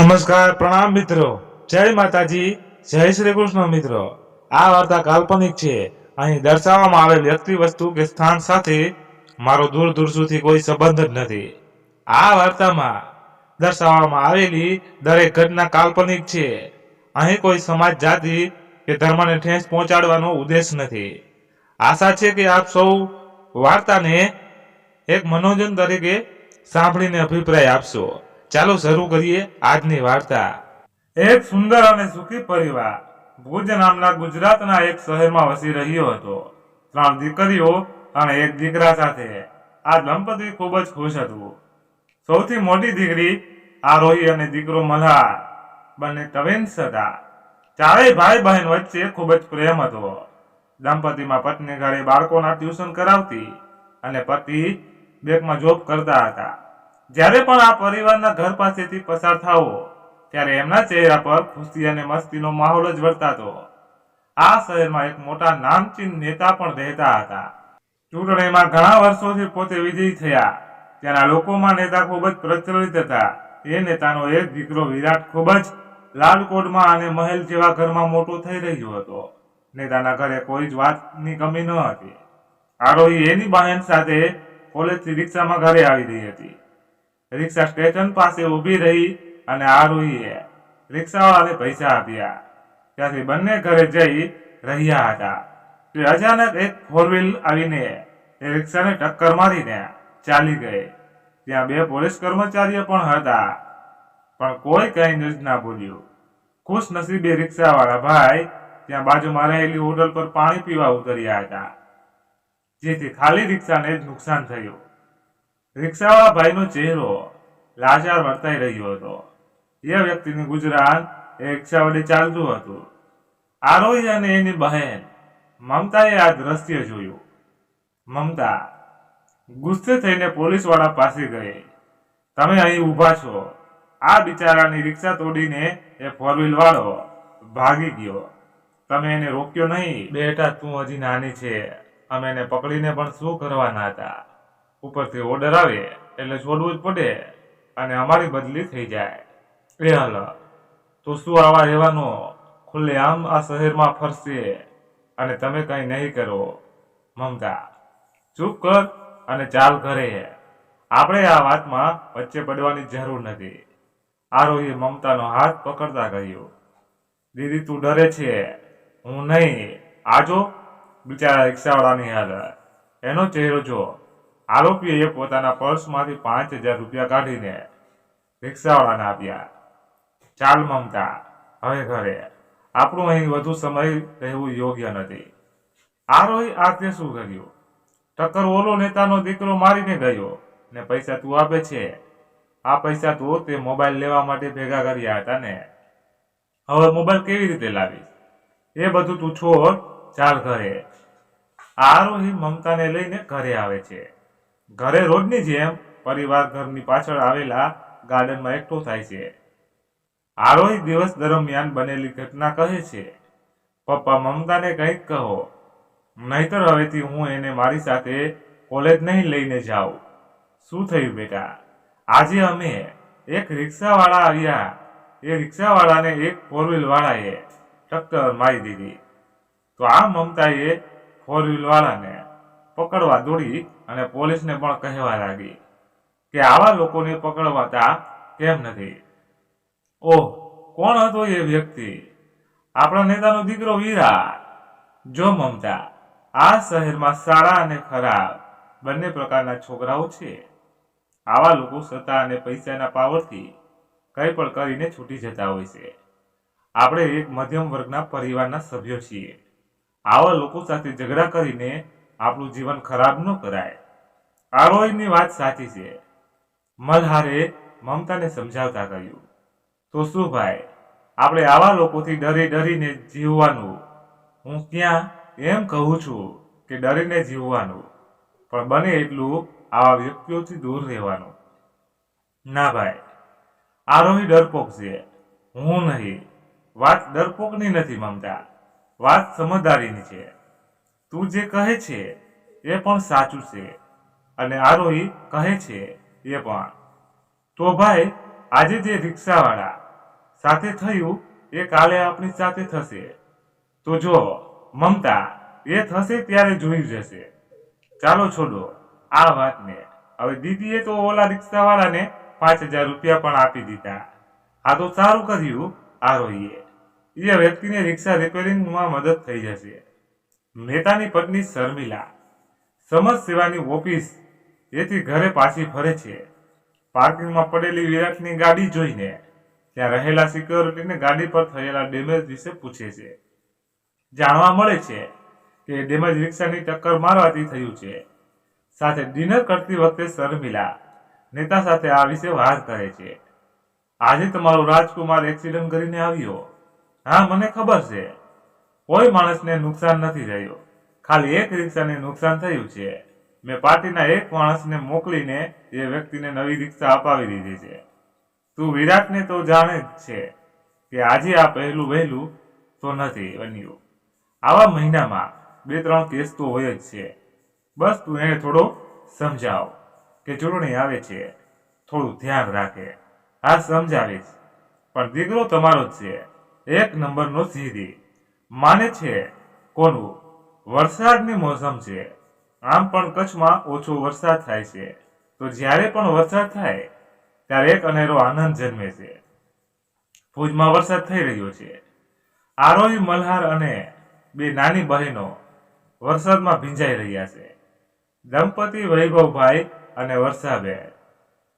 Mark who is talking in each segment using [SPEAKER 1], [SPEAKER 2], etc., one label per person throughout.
[SPEAKER 1] નમસ્કાર, પ્રણામ મિત્રો, જય માતાજી, જય શ્રી કૃષ્ણ મિત્રો। આ વાર્તા કાલ્પનિક છે। અહીં દર્શાવવામાં આવેલ વ્યક્તિ, વસ્તુ કે સ્થાન સાથે મારો દૂર દૂર સુધી કોઈ સંબંધ જ નથી। આ વાર્તામાં દર્શાવવામાં આવેલી દરેક ઘટના કાલ્પનિક છે। અહીં કોઈ સમાજ, જાતિ કે ધર્મને ઠેસ પહોંચાડવાનો ઉદ્દેશ નથી। આશા છે કે આપ સૌ વાર્તાને એક મનોરંજન તરીકે સાંભળીને અભિપ્રાય આપશો। ચાલો શરૂ કરીએ આજની વાર્તા। એક સુંદર અને સુખી પરિવાર ભુજ નામના ગુજરાતના એક શહેરમાં વસી રહ્યો હતો। 3 દીકરીઓ અને 1 દીકરા સાથે આ દંપતી ખૂબ જ ખુશ હતું। સૌથી મોટી દીકરી આરોહી અને દીકરો મલ્હાર બંને ટ્વિન્સ હતા। ચારેય ભાઈ બહેન વચ્ચે ખૂબ જ પ્રેમ હતો। દંપતીમાં પત્ની ઘરે બાળકોના ટ્યુશન કરાવતી અને પતિ બેંકમાં જોબ કરતા હતા। જ્યારે પણ આ પરિવારના ઘર પાસેથી પસાર થાઓ ત્યારે એમના ચહેરા પર ખુશી અને મસ્તીનો માહોલ જ વર્તાતો। આ શહેરમાં એક મોટા નામચીન નેતા પણ રહેતા હતા। ચૂંટણીમાં ઘણા વર્ષોથી પોતે વિજયી થયા। ત્યાંના લોકોમાં નેતા ખૂબ જ પ્રચલિત હતા। એ નેતાનો એક દીકરો વિરાટ ખૂબ જ લાલકોટમાં અને મહેલ જેવા ઘરમાં મોટો થઈ રહ્યો હતો। નેતાના ઘરે કોઈ જ વાતની કમી ન હતી। આરોહી એની બહેન સાથે કોલેજથી રિક્ષામાં ઘરે આવી રહી હતી। રિક્ષા સ્ટેશન પાસે ઊભી રહી અને આરોહીએ રિક્ષાવાળાને પૈસા આપ્યા। ત્યાંથી બંને ઘરે જઈ રહ્યા હતા કે અચાનક એક 4 વ્હીલ આવીને એ રિક્ષાને ટક્કર મારીને ચાલી ગઈ। ત્યાં 2 પોલીસ કર્મચારીઓ પણ હતા, પણ કોઈ કંઈ જ ના બોલ્યું। ખુશનસીબે રિક્ષાવાળા ભાઈ ત્યાં બાજુમાં રહેલી હોટલ પર પાણી પીવા ઉતર્યા હતા, જેથી ખાલી રિક્ષાને જ નુકસાન થયું। રિક્ષાવાળા ભાઈનો ચહેરો લાચાર વર્તાઈ રહ્યો હતો। એ વ્યક્તિનું ગુજરાન એ રિક્ષા વડે ચાલતું હતું। આરોહી અને એની બહેન મમતાએ આ દ્રશ્ય જોયું। મમતા ગુસ્સે થઈને પોલીસવાળા પાસે ગઈ। તમે અહીં ઊભા છો? આ બિચારાની રિક્ષા તોડીને એ 4 વ્હીલ વાળો ભાગી ગયો। તમે એને રોક્યો નહીં? બેટા, તું હજી નાની છે, અમે એને પકડીને પણ શું કરવાના હતા? ઉપરથી ઓર્ડર આવે એટલે છોડવું જ પડે અને અમારી બદલી થઈ જાય। એ હાલ તો શું આવા રહેવાનો ખુલ્લે આમ આ શહેરમાં ફરશે અને તમે કંઈ નહીં કરો? મમતા, ચૂપ કર અને ચાલ ઘરે। આપણે આ વાતમાં વચ્ચે પડવાની જરૂર નથી। આરોહીએ મમતાનો હાથ પકડતા કહ્યું, દીદી તું ડરે છે, હું નહીં। આજો બિચારા રિક્ષાવાળાની હાલત, એનો ચહેરો જો। આરોપીએ પોતાના પર્સમાંથી 5000 રૂપિયા કાઢીને રિક્ષાવાળાને આપ્યા। ચાલ મમતા, હવે ઘરે, આપણું અહીં વધુ સમય રહેવું યોગ્ય નથી। આરોહી આ તે શું કર્યું? ટક્કર ઓલો નેતાનો દીકરો મારીને ગયો ને પૈસા તું આપે છે? આ પૈસા તો તે મોબાઈલ લેવા માટે ભેગા કર્યા હતા ને? હવે મોબાઈલ કેવી રીતે લાવીશ? એ બધું તું છોડ, ચાલ ઘરે। આરોહી મમતાને લઈને ઘરે આવે છે। ઘરે રોજની જેમ પરિવાર ઘરની પાછળ આવેલા ગાર્ડનમાં એકઠો થાય છે। આરોહી દિવસ દરમિયાન બનેલી ઘટના કહે છે। પપ્પા, મમતાને કંઈક કહો, નહીતર હવેથી હું એને મારી સાથે કોલેજ નહીં લઈને જાઉં। શું થયું બેટા? આજે અમે એક રિક્ષાવાળા આવ્યા, એ રિક્ષાવાળાને એક 4 વ્હીલ વાળાએ ટક્કર મારી દીધી। તો આ મમતાએ 4 વ્હીલ વાળાને પકડવા દોડી અને પોલીસને પણ કહેવા લાગી કે આવા લોકોને પકડવાતા કેમ નથી? ઓહ, કોણ હતો એ વ્યક્તિ? આપણા નેતાનો દીકરો વિરાટ। જો મમતા, આ શહેરમાં સારા અને ખરાબ બંને પ્રકારના છોકરાઓ છે। આવા લોકો સત્તા અને પૈસાના પાવરથી કંઈ પણ કરીને છૂટી જતા હોય છે। આપણે એક મધ્યમ વર્ગના પરિવારના સભ્યો છીએ। આવા લોકો સાથે ઝઘડા કરીને આપણું જીવન ખરાબ ન કરાય। આરોહીની વાત સાચી છે, મલ્હારે મમતાને સમજાવતા કહ્યું। તો શું ભાઈ, આપણે આવા લોકોથી ડરી ડરીને જીવવાનું? હું ક્યાં એમ કહું છું કે ડરીને જીવવાનું, પણ બને એટલું આવા વ્યક્તિઓથી દૂર રહેવાનું। ના ભાઈ, આરોહી ડરપોક છે, હું નહીં। વાત ડરપોકની નથી મમતા, વાત સમજદારીની છે। તું જે કહે છે એ પણ સાચું છે અને આરોહી કહે છે એ પણ। તો ભાઈ, આજે જે રિક્ષાવાળા સાથે થયું એ કાલે આપણી સાથે થશે. તો જો મમતા, એ થશે ત્યારે જોઈ જશે. ચાલો છોડો આ વાતને. હવે દીદીએ તો ઓલા રિક્ષાવાળાને 5,000 રૂપિયા પણ આપી દીધા. આ તો સારું કર્યું આરોહીએ. એ વ્યક્તિને રિક્ષા રિપેરિંગમાં મદદ થઈ જશે. મહેતાની પત્ની શર્મિલા સમાજ સેવાની ઓફિસ એથી ઘરે પાછી ફરે છે. પાર્કિંગમાં પડેલી વિરાટની ગાડી જોઈને ત્યાં રહેલા સિક્યોરિટીને ગાડી પર થયેલા ડેમેજ વિશે પૂછે છે. જાણવા મળે છે કે ડેમેજ રિક્ષાની ટક્કર મારવાથી થયું છે. સાથે ડિનર કરતી વખતે શર્મિલા નેતા સાથે આ વિશે વાત કરે છે. આજે તમારો રાજકુમાર એક્સિડન્ટ કરીને આવ્યો. હા, મને ખબર છે. કોઈ માણસને નુકસાન નથી થયું, ખાલી એક રિક્ષાને નુકસાન થયું છે. મેં પાર્ટીના એક માણસને મોકલીને એ વ્યક્તિને નવી રિક્ષા અપાવી દીધી છે. તું વિરાટને તો જાણે જ છે કે આજે આ પહેલું વહેલું તો નથી બન્યું. આવા મહિનામાં 2-3 કેસ તો હોય જ છે. બસ તું એને થોડો સમજાવ કે ચૂંટણી આવે છે, થોડું ધ્યાન રાખે. હા, સમજાવીશ. પણ દીકરો તમારો જ છે, 1 નંબરનો સીધી. માને છે કોનું? વરસાદની મોસમ છે. આમ પણ કચ્છમાં ઓછો વરસાદ થાય છે, તો જ્યારે પણ વરસાદ થાય ત્યારે એક અનેરો આનંદ જન્મે છે. ભુજમાં વરસાદ થઈ રહ્યો છે. આરોહી મલ્હાર અને 2 નાની બહેનો વરસાદમાં ભીંજાઈ રહ્યા છે. દંપતી વૈભવભાઈ અને વર્ષાબેન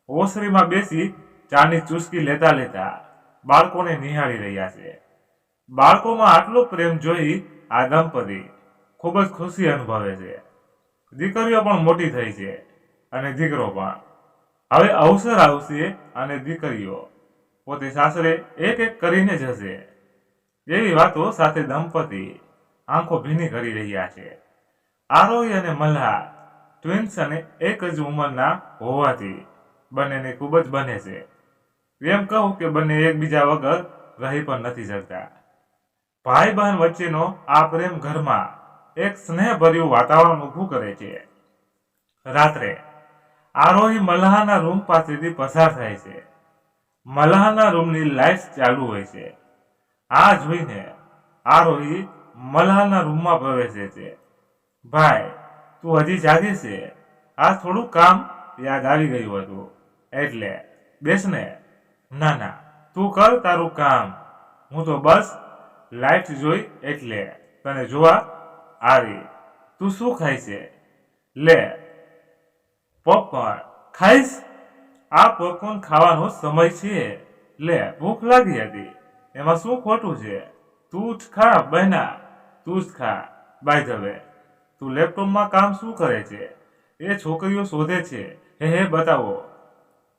[SPEAKER 1] ઓસરીમાં બેસી ચાની ચુસ્કી લેતા લેતા બાળકોને નિહાળી રહ્યા છે. બાળકોમાં આટલો પ્રેમ જોઈ આ દંપતી ખૂબ જ ખુશી અનુભવે છે. દીકરીઓ પણ મોટી થઈ છે અને દીકરો પણ. હવે અવસર આવશે અને દીકરીઓ પોતે સાસરે એક એક કરીને જશે. એવી વાતો સાથે દંપતી આંખો ભીની કરી રહ્યા છે. આરોહી અને મલ્હાર ટ્વિન્સ અને એક જ ઉંમરના હોવાથી બંનેને ખૂબ જ બને છે. એમ કહું કે બંને એકબીજા વગર રહી પણ નથી શકતા. ભાઈ બહેન વચ્ચેનો આ પ્રેમ ઘરમાં એક સ્નેહભર્યું વાતાવરણ ઊભું કરે છે. રાત્રે આરોહી મલ્હારના રૂમ પાસેથી પસાર થાય છે. મલ્હારના રૂમની લાઇટ્સ ચાલુ હોય છે. આ જોઈને આરોહી મલ્હારના રૂમમાં પ્રવેશે છે. ભાઈ, તું હજી જાગે છે? આ થોડું કામ યાદ આવી ગયું હતું એટલે બેસ ને. ના ના, તું કર તારું કામ. હું તો બસ લાઇટ જોઈ એટલે તને જોવા આવી. તું શું ખાય છે? લે, પોપકોર્ન ખાઈશ? આ પોપકોર્ન ખાવાનો સમય છે. લે, ભૂખ લાગી હતી, એમાં શું ખોટું છે? તું જ ખા બહેના, તું જ ખા. બાય ધ વે, તું લેપટોપમાં કામ શું કરે છે? એ છોકરીઓ શોધે છે. હે બતાવો.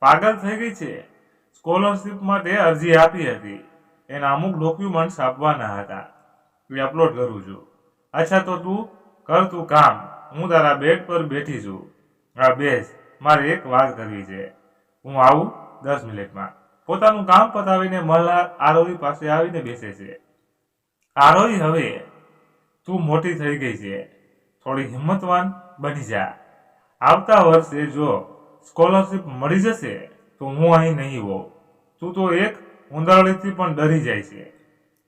[SPEAKER 1] પાગલ થઈ ગઈ છે? સ્કોલરશિપ માટે અરજી આપી હતી, એના અમુક ડોક્યુમેન્ટ્સ આપવાના હતા, એ અપલોડ કરું છું. અચ્છા, તો તું કર તું કામ. હું તારા બેડ પર બેઠી છું. હા બેસ, મારે એક વાત કરવી છે. હું આવું 10 મિનિટમાં. પોતાનું કામ પતાવીને મલ્હાર આરોહી પાસે આવીને બેસે છે. આરોહી, હવે તું મોટી થઈ ગઈ છે, થોડી હિંમતવાન બની જા. આવતા વર્ષે જો સ્કોલરશિપ મળી જશે તો હું અહીં નહીં હોઉં. તું તો એક ઉંદરડીથી પણ ડરી જાય છે.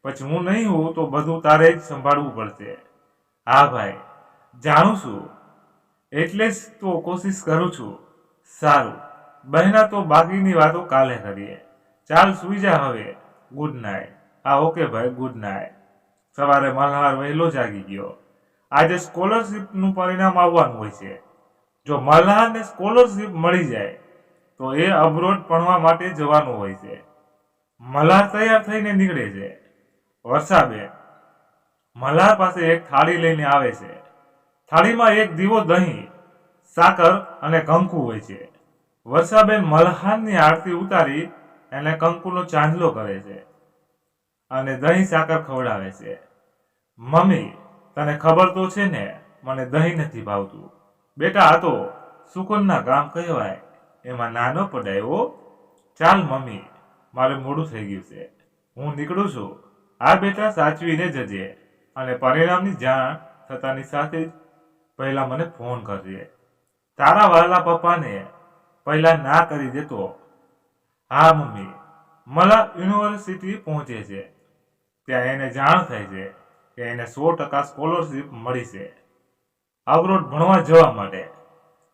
[SPEAKER 1] પછી હું નહીં હોઉં તો બધું તારે જ સંભાળવું પડશે. હા ભાઈ, જાણું છું, એટલે જ તો કોશિશ કરું છું. સારું બહેના, તો બાકીની વાતો કાલે કરીએ. ચાલ સૂઈ જા હવે. Good night. હા ઓકે ભાઈ, ગુડ નાઇટ. સવારે મલ્હાર વહેલો જાગી ગયો. આજે સ્કોલરશિપનું પરિણામ આવવાનું હોય છે. જો મલ્હારને સ્કોલરશિપ મળી જાય તો એ અબ્રોડ ભણવા માટે જવાનું હોય છે. મલ્હાર તૈયાર થઈને નીકળે છે. વર્ષાબેન મલ્હાર પાસે એક થાળી લઈને આવે છે. થાળીમાં એક દીવો, દહીં, સાકર અને કંકુ હોય છે. વર્ષાબેન મલ્હારની આરતી ઉતારી એને કંકુનો ચાંદલો કરે છે અને દહીં સાકર ખવડાવે છે. મમ્મી, તને ખબર તો છે ને, મને દહીં નથી ભાવતું. બેટા, આ તો સુકનના કામ કહેવાય, એમાં ના ન પડાય હો. ચાલ મમ્મી, મારે મોડું થઈ ગયું છે, હું નીકળું છું. આ બેટા, સાચવીને જજે અને પરિણામની જાણ થતાની સાથે જ પહેલા મને ફોન કરજે. તારા વાલા પપ્પાને પહેલા ના કરી દેતો. હા મમ્મી, મલ્હાર યુનિવર્સિટી પહોંચે છે. ત્યાં એને જાણ થાય છે કે એને 100% સ્કોલરશીપ મળી છે અબ્રોડ ભણવા જવા માટે.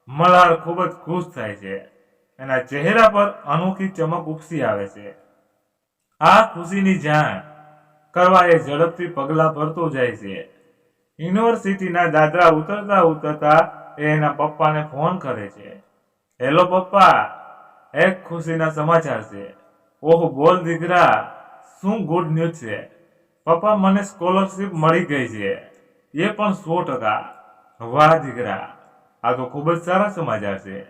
[SPEAKER 1] મલ્હાર ખૂબ જ ખુશ થાય છે. એના ચહેરા પર અનોખી ચમક ઉપસી આવે છે. આ ખુશીની જાણ કરવા એ ઝડપથી પગલાં ભરતો જાય છે. યુનિવર્સિટીના દાદરા ઉતરતા ઉતરતા એ એના પપ્પાને ફોન કરે છે. હેલો પપ્પા, એક ખુશીના સમાચાર છે. ઓહ બોલ દીકરા, શું ગુડ ન્યૂઝ છે? પપ્પા, મને સ્કોલરશીપ મળી ગઈ છે, એ પણ 100%. વાહ દીકરા, આ તો ખૂબ જ સારા સમાચાર છે.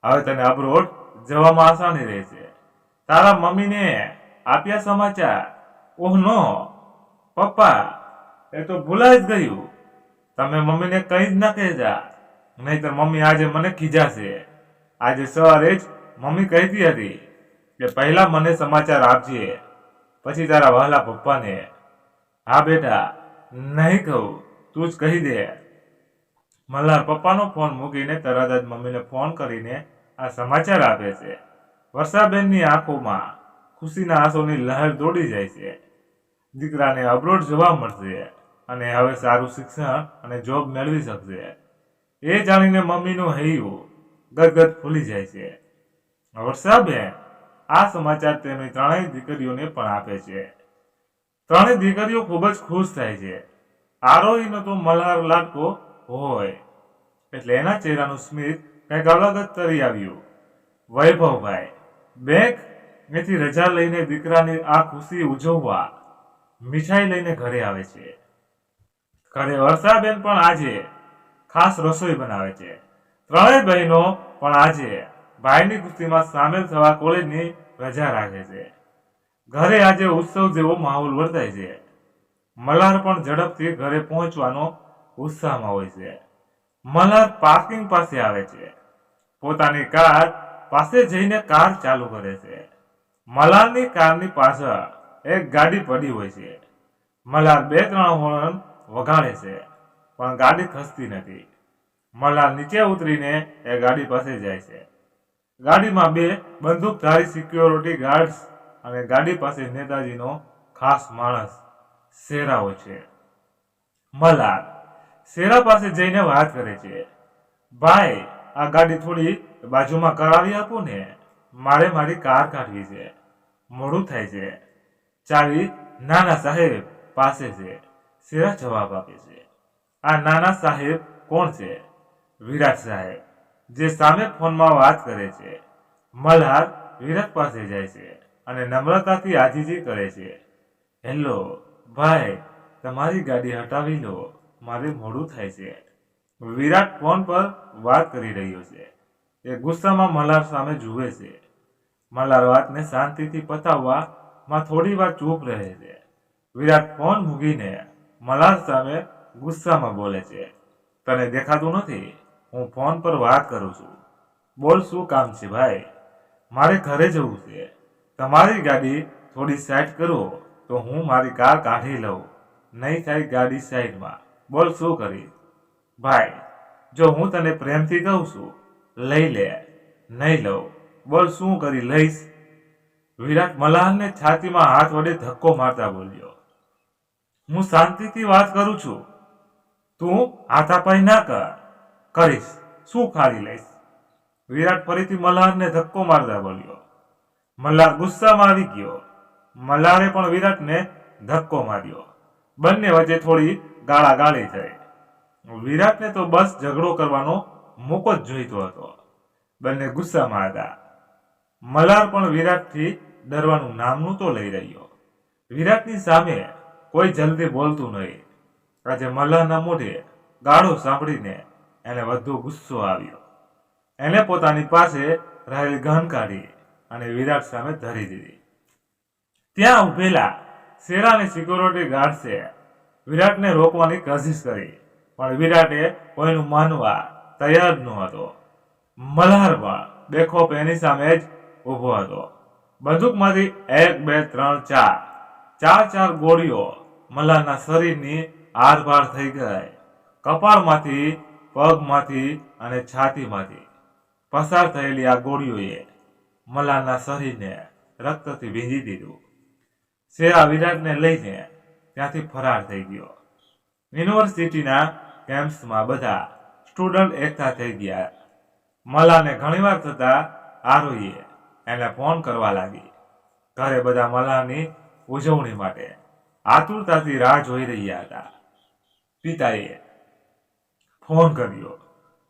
[SPEAKER 1] હવે તને અબ્રોડ જવામાં આસાની રહેશે. તારા મમ્મીને આપ્યા સમાચાર? ઓહ નો પપ્પા, એ તો ભૂલાઈ જ ગયું. તમે મમ્મીને કંઈ જ ન કહેતા, નહીંતર મમ્મી આજે મને ખીજાશે. આજે સવારે જ મમ્મી કહેતી હતી કે પહેલા મને સમાચાર આપજે, પછી તારા વહાલા પપ્પાને. હા બેટા, નહીં કહું, તું જ કહી દે. મલ્હાર પપ્પાનો ફોન મૂકીને તરત જ મમ્મીને ફોન કરીને આ સમાચાર આપે છે. વર્ષાબેનની આંખોમાં ખુશીના આંસુની લહેર દોડી જાય છે. દીકરાને અબ્રોડ જવા મળશે અને હવે સારું શિક્ષણ અને જોબ મેળવી શકશે. એ જાણીને મમ્મીનું હૈયું ગદગદ ફૂલી જાય છે. વર્ષાબેન આ સમાચાર તેમની ત્રણેય દીકરીઓને પણ આપે છે. ત્રણેય દીકરીઓ ખૂબ જ ખુશ થાય છે. આરોહીનો તો મલ્હાર લાડકો હોય એટલે એના ચહેરાનું સ્મિત કંઈક અલગ જ તરી આવ્યું. વૈભવભાઈ બેંકથી રજા લઈને દીકરાની આ ખુશી ઉજવવા મીઠાઈ લઈને ઘરે આવે છે. ઘરે વર્ષાબેન પણ આજે ખાસ રસોઈ બનાવે છે. ત્રણેય બહેનો પણ આજે ભાઈની ખુશીમાં સામેલ થવા કોલેજની રજા રાખે છે. ઘરે આજે ઉત્સવ જેવો માહોલ વર્તાય છે. મલ્હાર પણ ઝડપથી ઘરે પહોંચવાનો ઉત્સાહમાં હોય છે. મલ્હાર પાર્કિંગ પાસે આવે છે. પોતાની કાર પાસે જઈને કાર ચાલુ કરે છે. મલ્હારની કારની પાછળ એક ગાડી પડી હોય છે. મલ્હાર 2-3 હોર્ન વગાડે છે, પણ ગાડી ખસતી નથી. મલ્હાર નીચે ઉતરીને એ ગાડી પાસે જાય છે. ગાડીમાં 2 બંદૂકધારી સિક્યોરિટી ગાર્ડ્સ અને ગાડી પાસે નેતાજીનો ખાસ માણસ શેરા હોય છે. મલ્હાર શેરા પાસે જઈને વાત કરે છે. ભાઈ, આ ગાડી થોડી બાજુમાં કરાવી આપો ને, મારે મારી કાર કાઢવી છે, મોડું થાય છે. ચાવી નાના સાહેબ પાસે છે, શેરા જવાબ આપે છે. આ નાના સાહેબ કોણ છે? વિરાટ સાહેબ, જે સામે ફોનમાં વાત કરે છે. મલ્હાર વિરાટ પાસે જાય છે અને નમ્રતાથી આજીજી કરે છે. હેલો ભાઈ, તમારી ગાડી હટાવી લો, મારે મોડું થાય છે. વિરાટ ફોન પર વાત કરી રહ્યો છે. એ ગુસ્સામાં મલ્હાર સામે જુએ છે. મલ્હાર વાતને શાંતિથી પતાવવામાં થોડી વાર ચૂપ રહે છે. વિરાટ ફોન મૂકીને મલ્હાર સામે ગુસ્સામાં બોલે છે. તને દેખાતું નથી? હું ફોન પર વાત કરું છું. બોલ, શું કામ છે ભાઈ? મારે ઘરે જવું છે. તમારી ગાડી થોડી સાઈડ કરો તો હું મારી કાર કાઢી લઉં. નહીં થાય ગાડી સાઈડમાં. બોલ, શું કરી? ભાઈ, જો હું તને પ્રેમથી કહું છું, લઈ લે. નહીં લઉં. બોલ, શું કરી લઈશ? વિરાટ મલ્હારને છાતીમાં હાથ વડે ધક્કો મારતા બોલ્યો. હું શાંતિથી વાત કરું છું, તું હાથાપાઈ ના કરીશ. શું ખાલી લઈશ? વિરાટ ફરીથી મલ્હારને ધક્કો મારતા બોલ્યો. મલ્હાર ગુસ્સામાં આવી ગયો. મલ્હારે પણ વિરાટને ધક્કો માર્યો. બંને વચ્ચે થોડી ગાળાગાળી થઈ. વિરાટને તો બસ ઝઘડો કરવાનો મોકો જ જોઈતો હતો. બંને ગુસ્સામાં હતા. મલ્હાર પણ વિરાટથી ડરવાનું નામ નહોતો લઈ રહ્યો. વિરાટની સામે કોઈ જલ્દી બોલતું નહીં. આજે મલ્હારના મોઢે ગાળો સાંભળીને એને વધુ ગુસ્સો આવ્યો. એને પોતાની પાસે રહેલી ગન કાઢી અને વિરાટ સામે ધરી દીધી. ત્યાં ઉભેલા શેરાની સિક્યોરિટી ગાર્ડ્સે વિરાટને રોકવાની કોશિશ કરી, પણ વિરાટે કોઈનું માનવા તૈયાર ન હતો. મલ્હાર પણ બેખોફ એની સામે જ ઊભો હતો. બંદૂકમાંથી 1, 2, 3, 4 ગોળીઓ મલ્હારના શરીરની આરપાર થઈ ગઈ. કપાળમાંથી, પગમાંથી અને છાતીમાંથી પસાર થયેલી આ ગોળીઓએ મલ્હારના શરીરને રક્તથી ભીંજી દીધું. શેરા વિરાટને લઈને ત્યાંથી ફરાર થઈ ગયો. યુનિવર્સિટીના કેમ્પસમાં બધા સ્ટુડન્ટ એકઠા થઈ ગયા. મલાને ઘણીવાર થતા આરોહીએ એને ફોન કરવા લાગી. ઘરે બધા મલાની ઉજવણી માટે આતુરતાથી રાહ જોઈ રહ્યા હતા. પિતાએ ફોન કર્યો,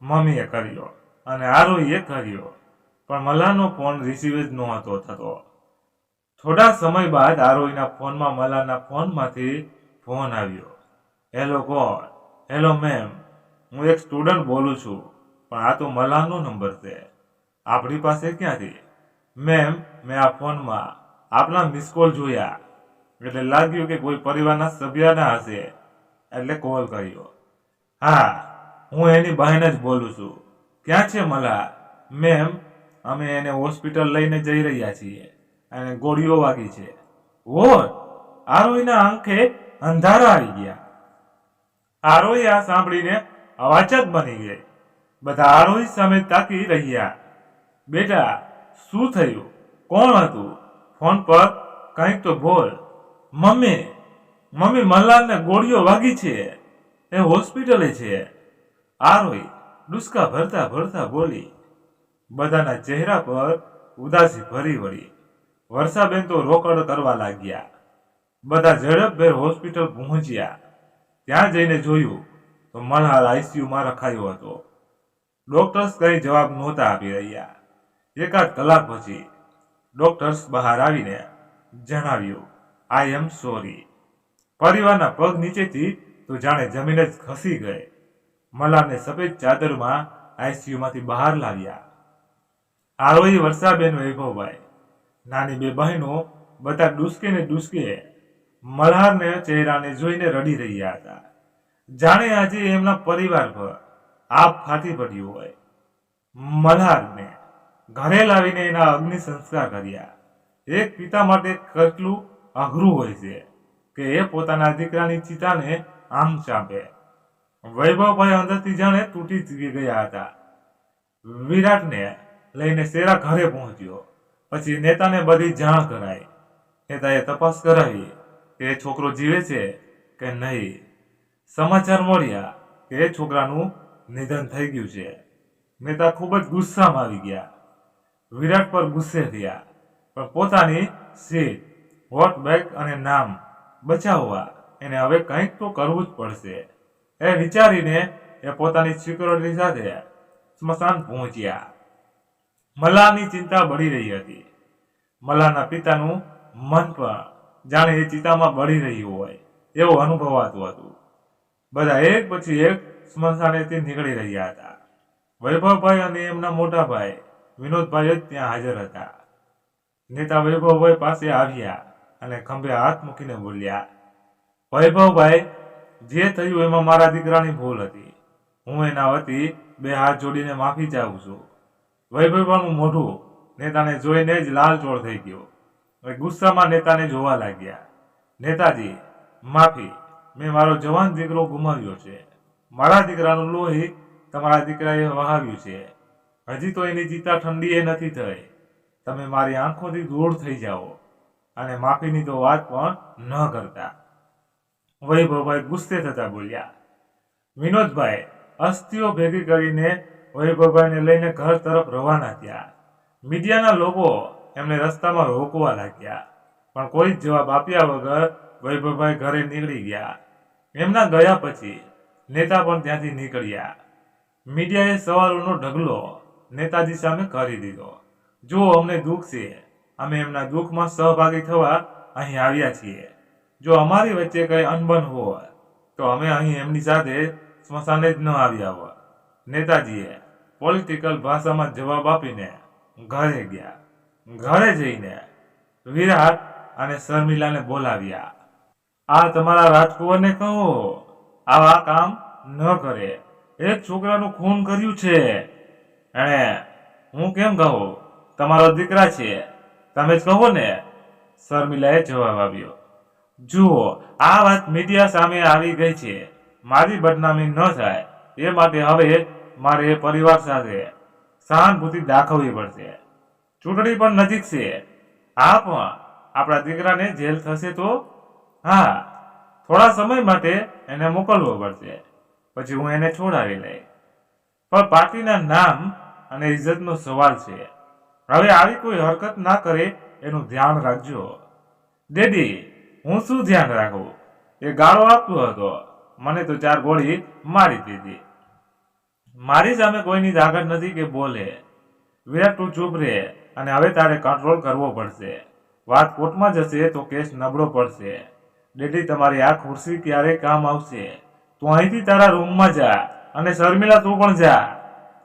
[SPEAKER 1] મમ્મીએ કર્યો અને આરોહીએ કર્યો, પણ મલાનો ફોન રિસીવ જ નહોતો થતો. થોડા સમય બાદ આરોહીના ફોનમાં મલાના ફોનમાંથી ફોન આવ્યો. હેલો કોણ? હેલો મેમ, હું એક સ્ટુડન્ટ બોલું છું, પણ આ તો મલાનો નંબર છે. આપણી પાસે ક્યાંથી? મેમ, મેં આ ફોનમાં આપના મિસ કોલ જોયા એટલે લાગ્યું કે કોઈ પરિવારના સભ્યના હશે એટલે કોલ કર્યો. હા, હું એની બહેન જ બોલું છું. ક્યાં છે મલા? મેમ, અમે એને હોસ્પિટલ લઈને જઈ રહ્યા છીએ અને ગોળીઓ વાગી છે. વોટ? આરોહીના આંખે અંધારા આવી ગયા. આરોહી આ સાંભળીને અવાજ જ બની ગઈ. બધા આરોહી સામે તાકી રહ્યા. બેટા, શું થયું? કોણ હતું? ફોન પર કંઈક તો બોલ. મમ્મી, મલ્હારને ગોળીઓ વાગી છે, એ હોસ્પિટલે છે. આરોહી ડુસકા ભરતા ભરતા બોલી. બધાના ચહેરા પર ઉદાસી ભરી વળી. વર્ષાબેન તો રોકડ કરવા લાગ્યા. બધા ઝડપભેર હોસ્પિટલ પહોંચ્યા. ત્યાં જઈને જોયું તો મલ્હાર આઈસીયુમાં રખાયો હતો. ડોક્ટર્સ કંઈ જવાબ નહોતા આપી રહ્યા. એકાદ કલાક પછી ડોક્ટર્સ બહાર આવીને જણાવ્યું, આઈ એમ સોરી. પરિવારના પગ નીચેથી તો જાણે જમીન જ ખસી ગઈ. મલ્હારને સફેદ ચાદરમાં આઈસીયુમાંથી બહાર લાવ્યા. આરોહી, વર્ષાબેન, વૈભવભાઈ, નાની બે બહેનો બધા ડૂસકે ને ડૂસકે મલ્હારને ચહેરાને જોઈને રડી રહ્યા હતા. જાણે આજે એમના પરિવાર પર આપ ફાટી પડ્યું હોય. મલ્હારને ઘરે લાવીને એના અગ્નિ સંસ્કાર કર્યા. એક પિતા માટે કેટલું અઘરું હોય છે કે એ પોતાના દીકરાની ચિતાને આમ ચાંપે. વૈભવભાઈ અંદરથી જાણે તૂટી જ ગયા હતા. વિરાટને લઈને શેરા ઘરે પહોંચ્યો. પછી નેતાને બધી જાણ કરાઈ. નેતાએ તપાસ કરાવી કે એ છોકરો જીવે છે કે નહીં. સમાચાર મળ્યા કે એ છોકરાનું નિધન થઈ ગયું છે. નેતા ખૂબ જ ગુસ્સામાં આવી ગયા. વિરાટ પર ગુસ્સે થયા, પણ પોતાની સીટ, વોટ બેંક અને નામ બચાવવા એને હવે કંઈક તો કરવું જ પડશે. એ વિચારીને એ પોતાની સિક્યોરિટી સાથે સ્મશાન પહોંચ્યા. મલ્હારની ચિંતા બળી રહી હતી. મલ્હારના પિતાનું મન પણ જાણે એ ચિતામાં બળી રહ્યું હોય એવું અનુભવાતું હતું. બધા એક પછી એક સ્મશાનેથી નીકળી રહ્યા હતા. વૈભવભાઈ અને એમના મોટા ભાઈ વિનોદભાઈ જ ત્યાં હાજર હતા. નેતા વૈભવભાઈ પાસે આવ્યા અને ખંભે હાથ મૂકીને બોલ્યા, વૈભવભાઈ, જે થયું એમાં મારા દીકરાની ભૂલ હતી. હું એના વતી બે હાથ જોડીને માફી ચાહું છું. વૈભવભાઈનું મોઢું નેતાને જોઈને જ લાલચોળ થઈ ગયું. ગુસ્સામાં નેતાને જોવા લાગ્યા. નેતાજી, માફી. મેં મારો જવાન દીકરો ગુમાવ્યો છે. મારા દીકરાનું લોહી તમારા દીકરાએ વહાવ્યું છે. હજી તો એની ચિતા ઠંડી એ નથી થઈ. તમે મારી આંખોથી દૂર થઈ જાઓ અને માફીની તો વાત પણ ન કરતા. વૈભવભાઈ ગુસ્સે થતા બોલ્યા. વિનોદભાઈ અસ્થિઓ ભેગી કરીને વૈભવભાઈને લઈને ઘર તરફ રવાના થયા. મીડિયાના લોકો એમને રસ્તામાં રોકવા લાગ્યા, પણ કોઈ જ જવાબ આપ્યા વગર વૈભવભાઈ ઘરે નીકળી ગયા. એમના ગયા પછી નેતા પણ ત્યાંથી નીકળ્યા. મીડિયાએ સવાલોનો ઢગલો નેતાજી સામે કરી દીધો. જો અમને દુઃખ છે, અમે એમના દુઃખમાં સહભાગી થવા અહીં આવ્યા છીએ. જો અમારી વચ્ચે કંઈ અનબન હોય તો અમે અહીં એમની સાથે સ્મશાને જ ન આવ્યા હોત. નેતાજીએ પોલિટિકલ ભાષામાં જવાબ આપીને ઘરે ગયા. ઘરે જઈને વિરાટ અને શર્મિલાને બોલાવ્યા. આ તમારા રાજકુંવરને કહો આવા કામ ન કરે. એક છોકરાનું ખૂન કર્યું છે એણે. હું કેમ કહું? તમારો દીકરા છે, તમે જ કહો ને. શર્મિલાએ જવાબ આપ્યો, જુઓ, આ વાત મીડિયા સામે આવી ગઈ છે. મારી બદનામી ન થાય એ માટે હવે મારે એ પરિવાર સાથે સહાનુભૂતિ દાખવવી પડશે. ચૂંટણી પણ નજીક છે. હા, પણ આપણા દીકરાને જેલ થશે તો? હા, થોડા સમય માટે એને મોકલવો પડશે, પછી હું એને છોડાવી લઈ. પણ પાર્ટીના નામ અને ઇજ્જતનો સવાલ છે. હવે આવી કોઈ હરકત ના કરે એનું ધ્યાન રાખજો. ડેડી, હું શું ધ્યાન રાખું? એ ગાળો આપતો હતો, મને તો 4 ગોળી મારી દીધી. મારી સામે કોઈની તાકાત નથી કે બોલે. વિરાટ, તું ચૂપ રહે અને હવે તારે કંટ્રોલ કરવો પડશે. વાત કોર્ટમાં જશે તો કેસ નબળો પડશે. ડેડી, તમારી આ ખુરશી ક્યારે કામ આવશે? તું અહીંથી તારા રૂમમાં જા અને શર્મિલા તું પણ જા.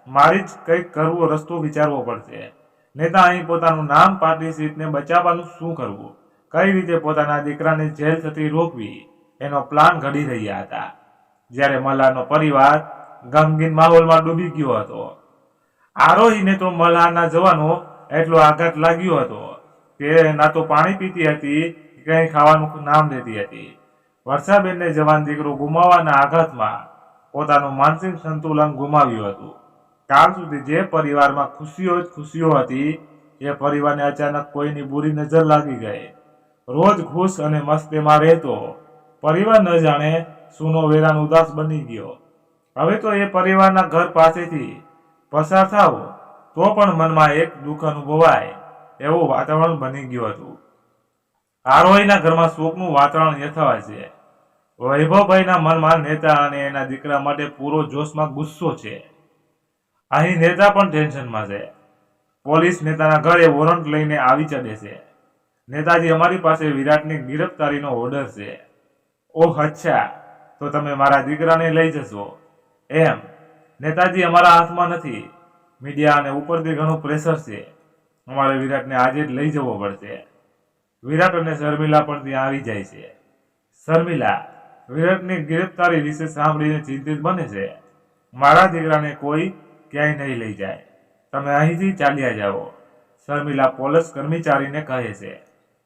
[SPEAKER 1] મારી જ કંઈક કરવો રસ્તો વિચારવો પડશે. નેતા અહીં પોતાનું નામ, પાર્ટી સીટને બચાવવાનું શું કરવું, કઈ રીતે પોતાના દીકરાને જેલ થતી રોકવી, એનો પ્લાન ઘડી રહ્યા હતા. જ્યારે મલ્હારનો પરિવાર ગમગીન માહોલમાં ડૂબી ગયો હતો. આરોહીને તો મલ્હારના જવાનો એટલો આઘાત લાગ્યો હતો કે ના તો પાણી પીતી હતી કે કંઈ ખાવાનું નામ લેતી હતી. વર્ષાબેનને જવાન દીકરો ગુમાવવાના આઘાતમાં પોતાનું માનસિક સંતુલન ગુમાવ્યું હતું. કાલ સુધી જે પરિવારમાં ખુશીઓ જ ખુશીઓ હતી, એ પરિવારને અચાનક કોઈની બુરી નજર લાગી ગઈ. રોજ ખુશ અને મસ્તીમાં રહેતો પરિવાર ન જાણે સૂનો વેરાન ઉદાસ બની ગયો. હવે તો એ પરિવારના ઘર પાસેથી પસાર થાવ તો પણ મનમાં એક દુઃખ અનુભવાય એવું વાતાવરણ બની ગયું હતું. આરોહીના ઘરમાં શોકનું વાતાવરણ યથાવત છે. વૈભવભાઈના મનમાં નેતા અને એના દીકરા માટે પૂરો જોશમાં ગુસ્સો છે. અહીં નેતા પણ ટેન્શનમાં છે. પોલીસ નેતાના ઘરે વોરંટ લઈને આવી ચડે છે. નેતાજી, અમારી પાસે વિરાટની ગિરફતારીનો ઓર્ડર છે. ઓહ અચ્છા, તો તમે મારા દીકરાને લઈ જશો એમ? નેતાજી, અમારા હાથમાં નથી. મીડિયા અને ઉપરથી ઘણું પ્રેશર છે. અમારે વિરાટને આજે જ લઈ જવો પડશે. વિરાટ અને શર્મિલા પણ ત્યાં આવી જાય છે. શર્મિલા વિરાટની ગિરફતારી વિશે સાંભળીને ચિંતિત બને છે. મારા દીકરાને કોઈ ક્યાંય નહીં લઈ જાય, તમે અહીંથી ચાલ્યા જાઓ. શર્મિલા પોલીસ કર્મચારીને કહે છે.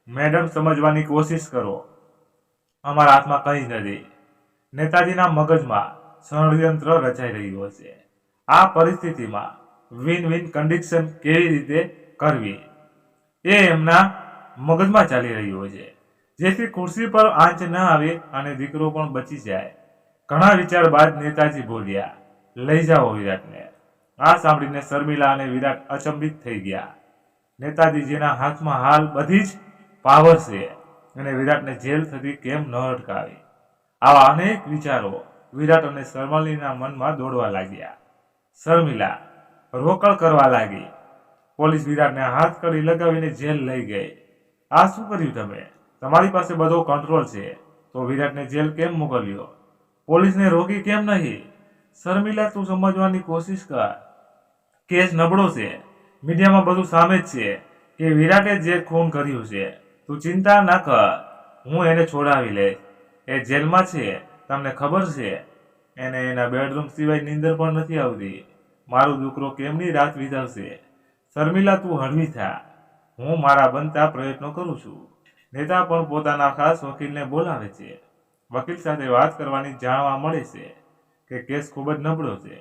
[SPEAKER 1] મેડમ, સમજવાની કોશિશ કરો, અમારા હાથમાં કંઈ નથી. નેતાજીના મગજમાં ષડયંત્ર રચાઈ રહ્યું છે. આ પરિસ્થિતિમાં વિન વિન કન્ડિશન કેવી રીતે કરવી એ એમના મગજમાં ચાલી રહ્યું છે, જેથી ખુરશી પર આંચ ન આવે અને દીકરો પણ બચી જાય. ઘણા વિચાર બાદ નેતાજી બોલ્યા, લઈ જાઓ વિરાટને. આ સાંભળીને શર્મિલા અને વિરાટ અચંબિત થઈ ગયા. નેતાજી, જેના હાથમાં હાલ બધી જ પાવર છે, અને વિરાટને જેલ થતી કેમ ન અટકાવી? આવા અનેક વિચારો વિરાટ અને શર્મિલાના મનમાં દોડવા લાગ્યા. શર્મિલા રોકડ કરવા લાગી. પોલીસ વિરાટને હાથ કડી લગાવીને જેલ લઈ ગઈ. આ શું કર્યું તમે? તમારી પાસે બધો કંટ્રોલ છે, તો વિરાટને જેલ કેમ મોકલ્યો? પોલીસને રોકી કેમ નહીં? શર્મિલા, તું સમજવાની કોશિશ કર. કેસ નબળો છે. મીડિયામાં બધું સામે જ છે કે વિરાટે જે ખૂન કર્યું છે. તું ચિંતા ના કર, હું એને છોડાવી લઈશ. એ જેલમાં છે, તમને ખબર છે. એને એના બેડરૂમ સિવાય નીંદર પણ નથી આવતી. મારો દીકરો કેમની રાત વિતાવશે? શર્મિલા, તું હળવી થા. હું મારા બનતા પ્રયત્નો કરું છું. નેતા પણ પોતાના ખાસ વકીલને બોલાવે છે. વકીલ સાથે વાત કરવાની જાણવા મળે છે કે કેસ ખૂબ જ નબળો છે.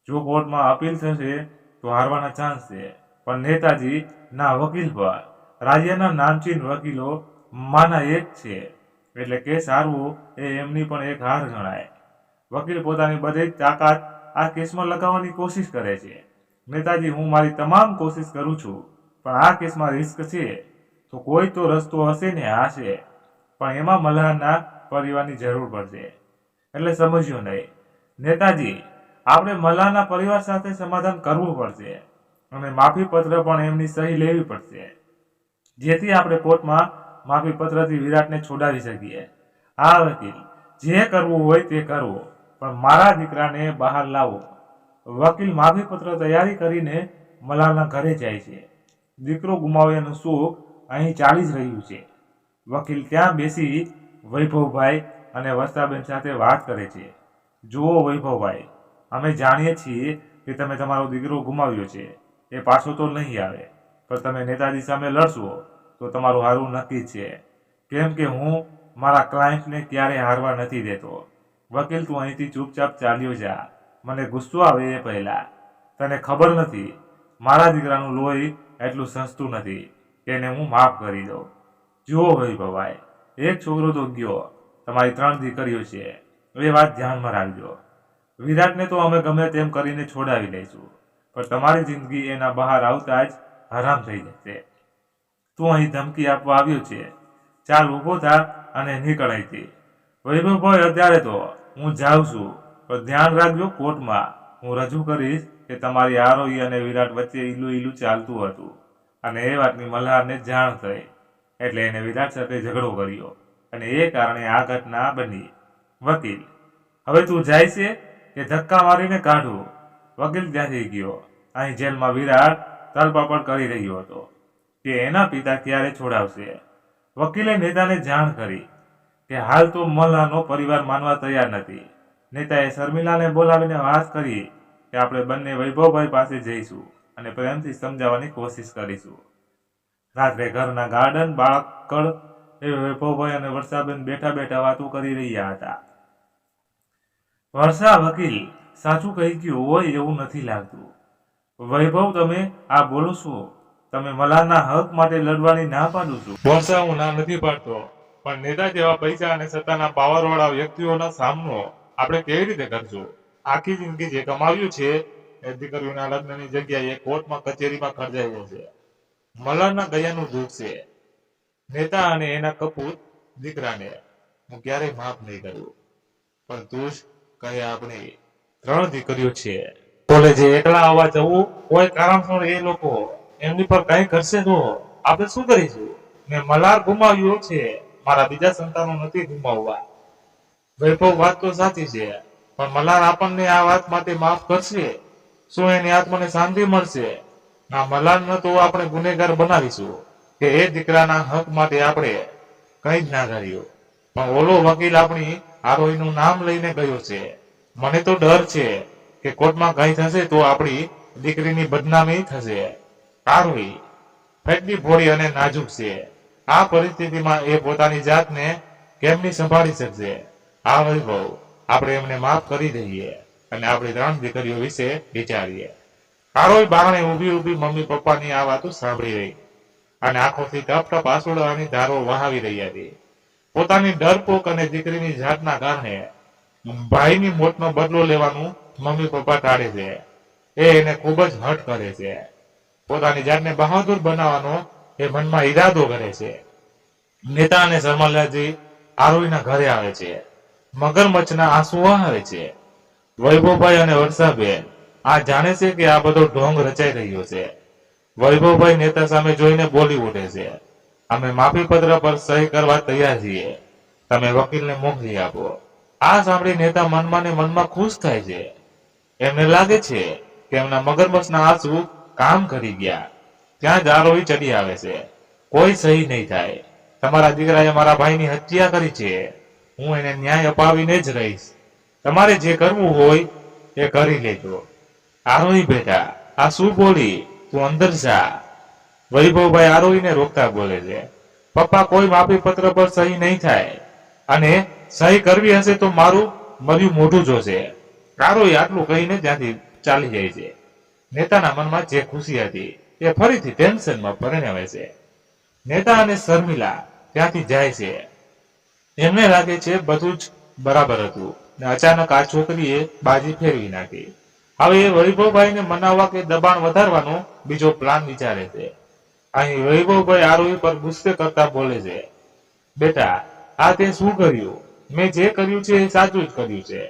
[SPEAKER 1] જો કોર્ટમાં અપીલ થશે તો હારવાના ચાન્સ છે. પણ નેતાજી ના વકીલ પર રાજ્યના નામચીન વકીલો માના એક છે, એટલે કેસ હારવો એ એમની પણ એક હાર ગણાય. વકીલ પોતાની બધી તાકાત આ કેસમાં લગાવવાની કોશિશ કરે છે. નેતાજી, હું મારી તમામ કોશિશ કરું છું, પણ આ કેસમાં રિસ્ક છે, તો કોઈ તો રસ્તો હશે ને? હશે, પણ એમાં મલ્હારના પરિવારની જરૂર પડશે. એટલે સમજ્યો નહીં? નેતાજી, આપણે મલ્હારના પરિવાર સાથે સમાધાન કરવું પડશે અને માફી પત્ર પણ એમની સહી લેવી પડશે, જેથી આપણે કોર્ટમાં માફી પત્રથી વિરાટને છોડાવી શકીએ. હા વકીલ, જે કરવું હોય તે કરવો, પણ મારા દીકરાને બહાર લાવો. વકીલ માફી પત્ર તૈયારી કરીને મલ્હારના ઘરે જાય છે. દીકરો ગુમાવ્યાનું સુખ અહીં ચાલી જ રહ્યું છે. વકીલ ત્યાં બેસી વૈભવભાઈ અને વર્ષાબેન સાથે વાત કરે છે. જુઓ વૈભવભાઈ, અમે જાણીએ છીએ કે તમે તમારો દીકરો ગુમાવ્યો છે. એ પાછો તો નહીં આવે, પણ તમે નેતાજી સામે લડશો તો તમારું હારવું નક્કી છે. કેમ કે હું મારા ક્લાયન્ટને ક્યારે હારવા નથી દેતો. વકીલ, તું અહીંથી ચૂપચાપ ચાલ્યો જા. મને ગુસ્સો આવે એ પહેલા. તને ખબર નથી, મારા દીકરાનું લોહી એટલું સસ્તું નથી. એને હું માફ કરી દઉં. જુઓ વૈભવભાઈ, એક છોકરો તો ગયો, તમારી 3 દીકરીઓ છે, એ વાત ધ્યાનમાં રાખજો. વિરાટને તો અમે ગમે તેમ કરીને છોડાવી લઈશું, પણ તમારી જિંદગી એના બહાર આવતા જ હરામ થઈ જશે. તું અહીં ધમકી આપવા આવ્યો છે, ચાલ ઊભો થા અને નીકળ અહીંથી. વૈભવભાઈ, અત્યારે તો હું જાઉં છું, પણ ધ્યાન રાખજો, કોર્ટમાં હું રજૂ કરીશ કે તમારી આરોહી અને વિરાટ વચ્ચે ઈલું ચાલતું હતું અને એ વાતની મલ્હારને જાણ થઈ, એટલે એને વિરાટ સાથે ઝઘડો કર્યો અને એ કારણે આ ઘટના બની. વકીલ, હવે તું જાય છે કે ધક્કા મારીને કાઢું? વકીલ ત્યાંથી ગયો. અહીં જેલમાં વિરાટ તલપાપડ કરી રહ્યો હતો કે એના પિતા ક્યારે છોડાવશે. વકીલે નેતાને જાણ કરી કે હાલ તો મલ્હારનો પરિવાર માનવા તૈયાર નથી. નેતાએ શર્મિલાને બોલાવીને વાત કરી કે આપણે બંને વૈભવભાઈ પાસે જઈશું અને પ્રેમથી સમજાવવાની કોશિશ કરીશું. રાત્રે ઘરના ગાર્ડન બાળકડ એ વૈભવભાઈ અને વર્ષાબેન બેઠા બેઠા વાતો કરી રહ્યા હતા. વર્ષા, વકીલ સાચું કહી ગયું હોય એવું નથી લાગતું. વૈભવ, તમે આ બોલો છો? તમે મલ્હારના હક માટે લડવાની ના પાડો છો? વર્ષા, હું ના નથી પાડતો, પણ નેતા જેવા પૈસા અને સત્તાના પાવરવાળા વ્યક્તિઓનો સામનો આપણે કેવી રીતે કરશું? આખી જિંદગી જે કમાવ્યું છે એ દીકરીઓના લગ્નની જગ્યાએ કોર્ટમાં કચેરીમાં ખર્ચાઈ જશે. મલ્હારના ગયાનું દુઃખ છે. નેતા અને એના કપૂત દીકરાને હું ક્યારેય માફ નહીં કરું. પણ તું જ કહે, આપણે 3 દીકરીઓ છે, કોલેજે એકલા આવવા જવું, કોઈ કારણસર એ લોકો એમની પર કઈ કરશે તો આપણે શું કરીશું? મેં મલ્હાર ગુમાવ્યો છે, મારા બીજા સંતાનો નથી ગુમાવવા. વૈભવ, વાત તો સાચી છે, પણ મલ્હાર આપણને આ વાત માટે માફ કરશે? શું એની આત્માને શાંતિ મળશે? ના, મલ્હારને તો આપણે ગુનેગાર બનાવીશું કે એ દીકરાના હક માટે આપણે કંઈ જ ના કર્યું. પણ ઓલો વકીલ આપણી આરોહીનું નામ લઈને ગયો છે. મને તો ડર છે કે કોર્ટમાં કંઈ થશે તો આપણી દીકરીની બદનામી થશે. આરોહી ફેટલી ભોળી અને નાજુક છે. આ પરિસ્થિતિમાં એ પોતાની જાતને કેમની સંભાળી શકશે? આ વૈભવ, આપણે એમને માફ કરી દઈએ અને આપણી 3 દીકરીઓ વિશે વિચારીએ. આરોહી બારણે ઊભી મમ્મી પપ્પાની આ વાતો સાંભળી રહી અને આંખોથી ટપ ટપ આંસુડાની ધારો વહાવી રહી હતી. પોતાની ડરપોક અને દીકરીની જાતના કારણે ભાઈની મોતનો બદલો લેવાનું મમ્મી પપ્પા ટાળે છે. એને ખૂબ જ હઠ કરે છે. પોતાની જાતને બહાદુર બનાવવાનો એ મનમાં ઈરાદો કરે છે. નેતા અને શર્માલાજી આરોહીના ઘરે આવે છે. મગરમચ્છના આંસુ આવે છે. વૈભવભાઈ અને વર્ષાબેન આ જાણે છે કે આ બધો ઢોંગ રચાઈ રહ્યો છે. વૈભવભાઈ નેતા સામે જોઈને બોલી ઉઠે છે, અમે માફી પત્ર પર સહી કરવા તૈયાર છીએ, તમે વકીલને મોકલી આપો. આ સાંભળી નેતા મનમાં ને મનમાં ખુશ થાય છે. એમને લાગે છે કે એમના મગરમચ્છના આંસુ કામ કરી ગયા. ત્યાં જ આરોહી ચડી આવે છે. કોઈ સહી નહીં થાય. તમારા દીકરાએ મારા ભાઈની હત્યા કરી છે. હું એને ન્યાય અપાવીને જ રહીશ. તમારે જે કરવું હોય એ કરી લેજો. આરોહી બેટા, આ શું બોલી? તું અંદર જા. વૈભવભાઈ આરોહીને રોકતા બોલે છે, પપ્પા, કોઈ માફી પત્ર પર સહી નહીં થાય અને સહી કરવી હશે તો મારું મર્યું મોઢું જોશે. આરોહી આટલું કહીને ત્યાંથી ચાલી જાય છે. નેતાના મનમાં જે ખુશી હતી એ ફરીથી ટેન્શનમાં પરિણમે છે. નેતા અને શર્મિલા ત્યાંથી જાય છે. એમને લાગે છે બધું જ બરાબર હતું ને અચાનક આ છોકરીએ બાજી ફેરવી નાખી. હવે એ વૈભવભાઈને મનાવવા કે દબાણ વધારવાનો બીજો પ્લાન વિચારે છે. અહીં વૈભવભાઈ આરોહી પર ગુસ્સે કરતા બોલે છે, બેટા, આ તે શું કર્યું? મેં જે કર્યું છે એ સાચું જ કર્યું છે.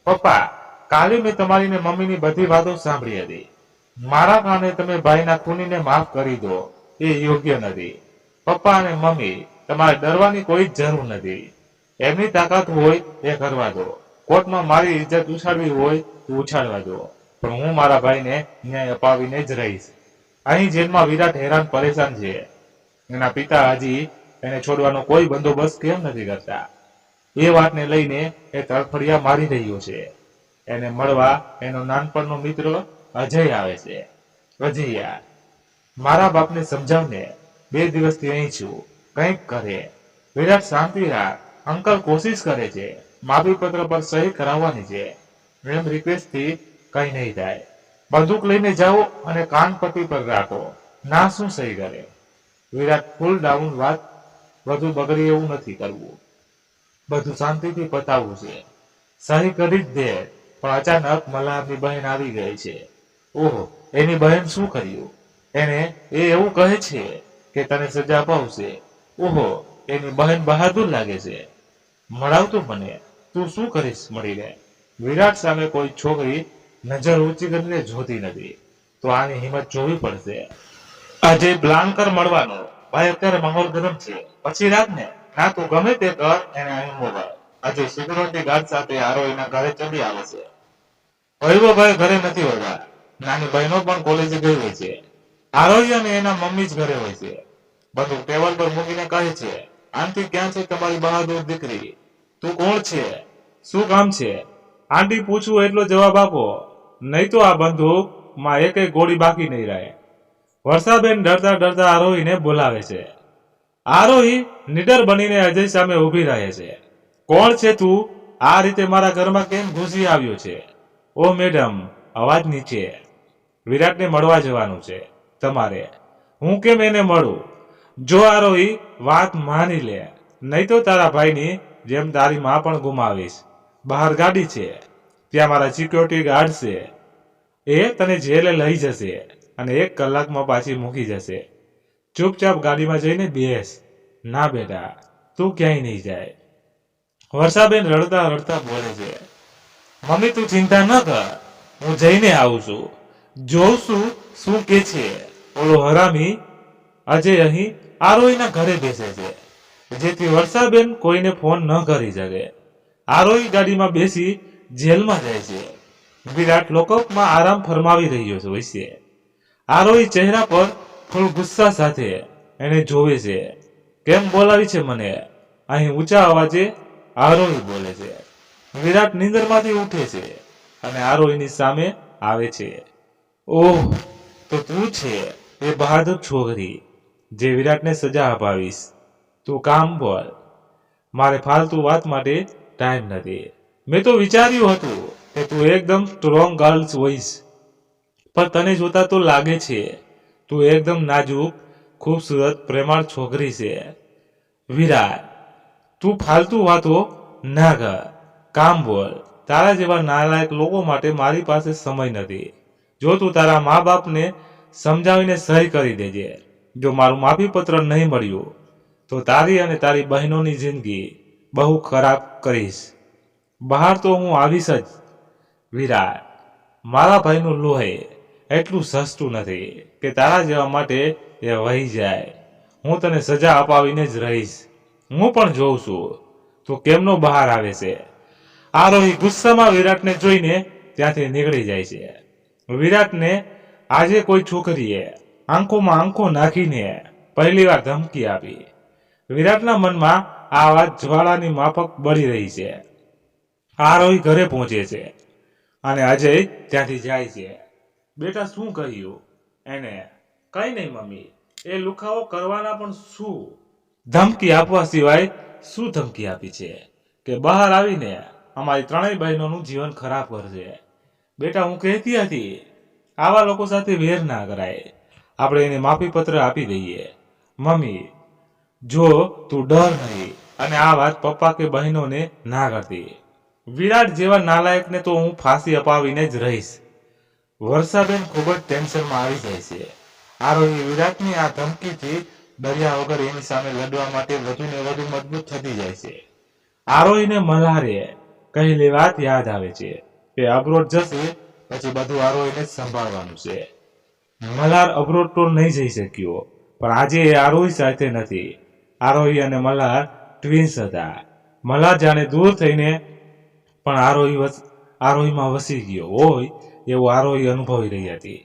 [SPEAKER 1] પપ્પા, કાલે મેં તમારી ને મમ્મીની બધી વાતો સાંભળી હતી. મારા કારણે તમે ભાઈના ખૂનીને માફ કરી દો એ યોગ્ય નથી. પપ્પા અને મમ્મી, તમારે ડરવાની કોઈ જ જરૂર નથી. એમની તાકાત હોય એ કરવા દો. કોર્ટમાં મારી ઇજ્જત ઉછાળવી હોય તો ઉછાળવા દો, પણ હું મારા ભાઈને ન્યાય અપાવીને જ રહીશ. અહીં જેલમાં વિરાટ હેરાન પરેશાન છે. એના પિતા હજી એને છોડવાનો કોઈ બંદોબસ્ત કેમ નથી કરતા? એ વાતને લઈને એ તડફડિયા મારી રહ્યો છે. એને મળવા એનો નાનપણનો મિત્ર અજય આવે છે. અજય, મારા બાપને સમજાવને, 2 દિવસથી અહીં છું, કંઈક કરે. વિરાટ, શાંતિ રાખ, અંકલ કોશિશ કરે છે, માફી પત્ર પર સહી કરાવવાની છે. એમ રિક્વેસ્ટથી કઈ નહીં થાય. બંદૂક લઈને જાઓ અને કાન પટ્ટી પર રાખો. ના શું સહી કરે? વિરાટ કુલ ડાઉન, વાત વધુ બગડી એવું નથી કરવું, બધું શાંતિથી પતાવવું છે. સહી કરી જ દે, પણ અચાનક મલ્હારની બહેન આવી ગઈ છે. ઓહો, એની બહેન શું કર્યું? એ એવું કહે છે કે તને સજા અપાવશે. ઓહો, એની બહેન બહાદુર લાગે છે. મળાવતું મને, તું શું કરીશ મળીને? વિરાટ સામે કોઈ છોકરી નજર ઊંચી કરીને જોતી નથી, તો આની હિંમત જોવી પડશે. આજે પ્લાન કર મળવાનો. ભાઈ અત્યારે માહોલ ગરમ છે, પછી રાત ને. ના તું ગમે તે કર, એને અહીં મોકલ. આજે સિક્યુરિટી ગાર્ડ સાથે આરોહીના ઘરે ચડી આવે છે. વૈભવભાઈ ઘરે નથી હોતા, નાની બહેનો પણ કોલેજે ગઈ હોય છે. આરોહી અને એના મમ્મી જ ઘરે હોય છે. બધું ટેબલ પર મૂકીને કહે છે, આંટી ક્યાં છે તમારી બહાદુર દીકરી? તું કોણ છે? શું કામ છે? આંટી પૂછવું એટલો જવાબ આપો, નહીં તો આ બંદૂકમાં એક ગોળી બાકી નહીં રહે. વર્ષાબેન ડરતા ડરતા આરોહીને બોલાવે છે. આરોહી નિડર બનીને અજય સામે ઊભી રહે છે. કોણ છે તું? આ રીતે મારા ઘરમાં કેમ ઘૂસી આવ્યો છે? ઓ મેડમ, અવાજ નીચે. વિરાટને મળવા જવાનું છે તમારે. હું કેમ એને મળું? જો આરોહી વાત માની લે, નહીં તો તારા ભાઈની જેમ તારી માં પણ ગુમાવીશ. બહાર ગાડી છે, ત્યાં મારા સિક્યોરિટી ગાર્ડ છે. એ તને જેલે લઈ જશે અને 1 કલાકમાં પાછી મૂકી જશે. ચૂપચાપ ગાડીમાં જઈને બેસ. ના બેટા, તું ક્યાંય નહીં જાય. વર્ષાબેન રડતા રડતા બોલે છે, મમ્મી તું ચિંતા ન કર, હું જઈને આવું છું. જોઉં છું શું કે છે. ઓલો હરામી અજય અહીં આરોહીના ઘરે બેસે છે, જેથી વર્ષાબેન કોઈને ફોન ન કરી શકે. આરોહી ગાડીમાં બેસી જેલમાં જાય છે. વિરાટ લોકઅપમાં આરામ ફરમાવી રહ્યો હોય છે. આરોહી ચહેરા પર ફૂલ ગુસ્સા સાથે એને જોવે છે. કેમ બોલાવી છે મને? અહીં ઊંચા અવાજે આરોહી બોલે છે. વિરાટ નીંદરમાંથી ઉઠે છે અને આરોહીની સામે આવે છે. ઓહ, તો તું છે એ બહાદુર છોકરી જે વિરાટને સજા અપાવીશ. તું કામ બોલ, મારે ફાલતુ વાત માટે ટાઈમ નથી. મેં તો વિચાર્યું હતું કે તું એકદમ સ્ટ્રોંગ ગર્લ હોઈશ, પણ તને જોતા તો લાગે છે તું એકદમ નાજુક, ખૂબસૂરત, પ્રેમાળ છોકરી છે. વિરાટ, તું ફાલતુ વાતો ના કર, કામ બોલ. તારા જેવા નાલાયક લોકો માટે મારી પાસે સમય નથી. જો તું તારા મા બાપને સમજાવીને સહી કરી દેજે. જો મારું માફીપત્ર નહીં મળ્યું તો તારી અને તારી બહેનોની જિંદગી બહુ ખરાબ કરીશ. બહાર તો હું આવીશ જ. વિરાટ, મારા ભાઈનું લોહી એટલું સસ્તું નથી કે તારા જેવા માટે એ વહી જાય. હું તને સજા અપાવીને જ રહીશ. હું પણ જોઉં છું તો કેમનો બહાર આવે છે. આરોહી ગુસ્સામાં વિરાટને જોઈને ત્યાંથી નીકળી જાય છે. વિરાટને આજે કોઈ છોકરીએ આંખોમાં આંખો નાખીને પહેલીવાર ધમકી આપી. વિરાટના મનમાં આ વાત જ્વાળાની માફક બળી રહી છે. આરોહી ઘરે પહોંચે છે અને અજય ત્યાંથી જાય છે. બેટા શું કહ્યું એને? કઈ નહીં મમ્મી, એ લુખાવો કરવાના પણ શું? ધમકી આપવા સિવાય શું ધમકી આપી છે કે બહાર આવીને અમારી 3 બહેનોનું જીવન ખરાબ કરશે? બેટા હું કહેતી હતી આવા લોકો સાથે વેર ના કરાય. આપણે એને માફીપત્ર આપી દઈએ. મમ્મી, જો તું ડર નહીં અને આ વાત પપ્પા કે બહેનોને ના કરતી. વિરાટ જેવા નાલાયકને તો હું ફાંસી અપાવીને જ રહીશ. વર્ષાબેન ખૂબ જ ટેન્શનમાં આવી જાય છે. આરોહી વિરાટની આ ધમકીથી ડર્યા વગર એની સામે લડવા માટે વધુ ને વધુ મજબૂત થતી જાય છે. આરોહીને મલ્હારે કહેલી વાત યાદ આવે છે કે અબરોડ જશે પછી બધું આરોહીને જ સંભાળવાનું છે. મલ્હાર અબરોડ તો નહીં જઈ શક્યો, પણ આજે એ આરોહી સાથે નથી. આરોહી અને મલ્હાર ટ્વિન્સ હતા. મલ્હાર જાણે દૂર થઈને પણ આરોહીમાં વસી ગયો હોય એવું આરોહી અનુભવી રહી હતી.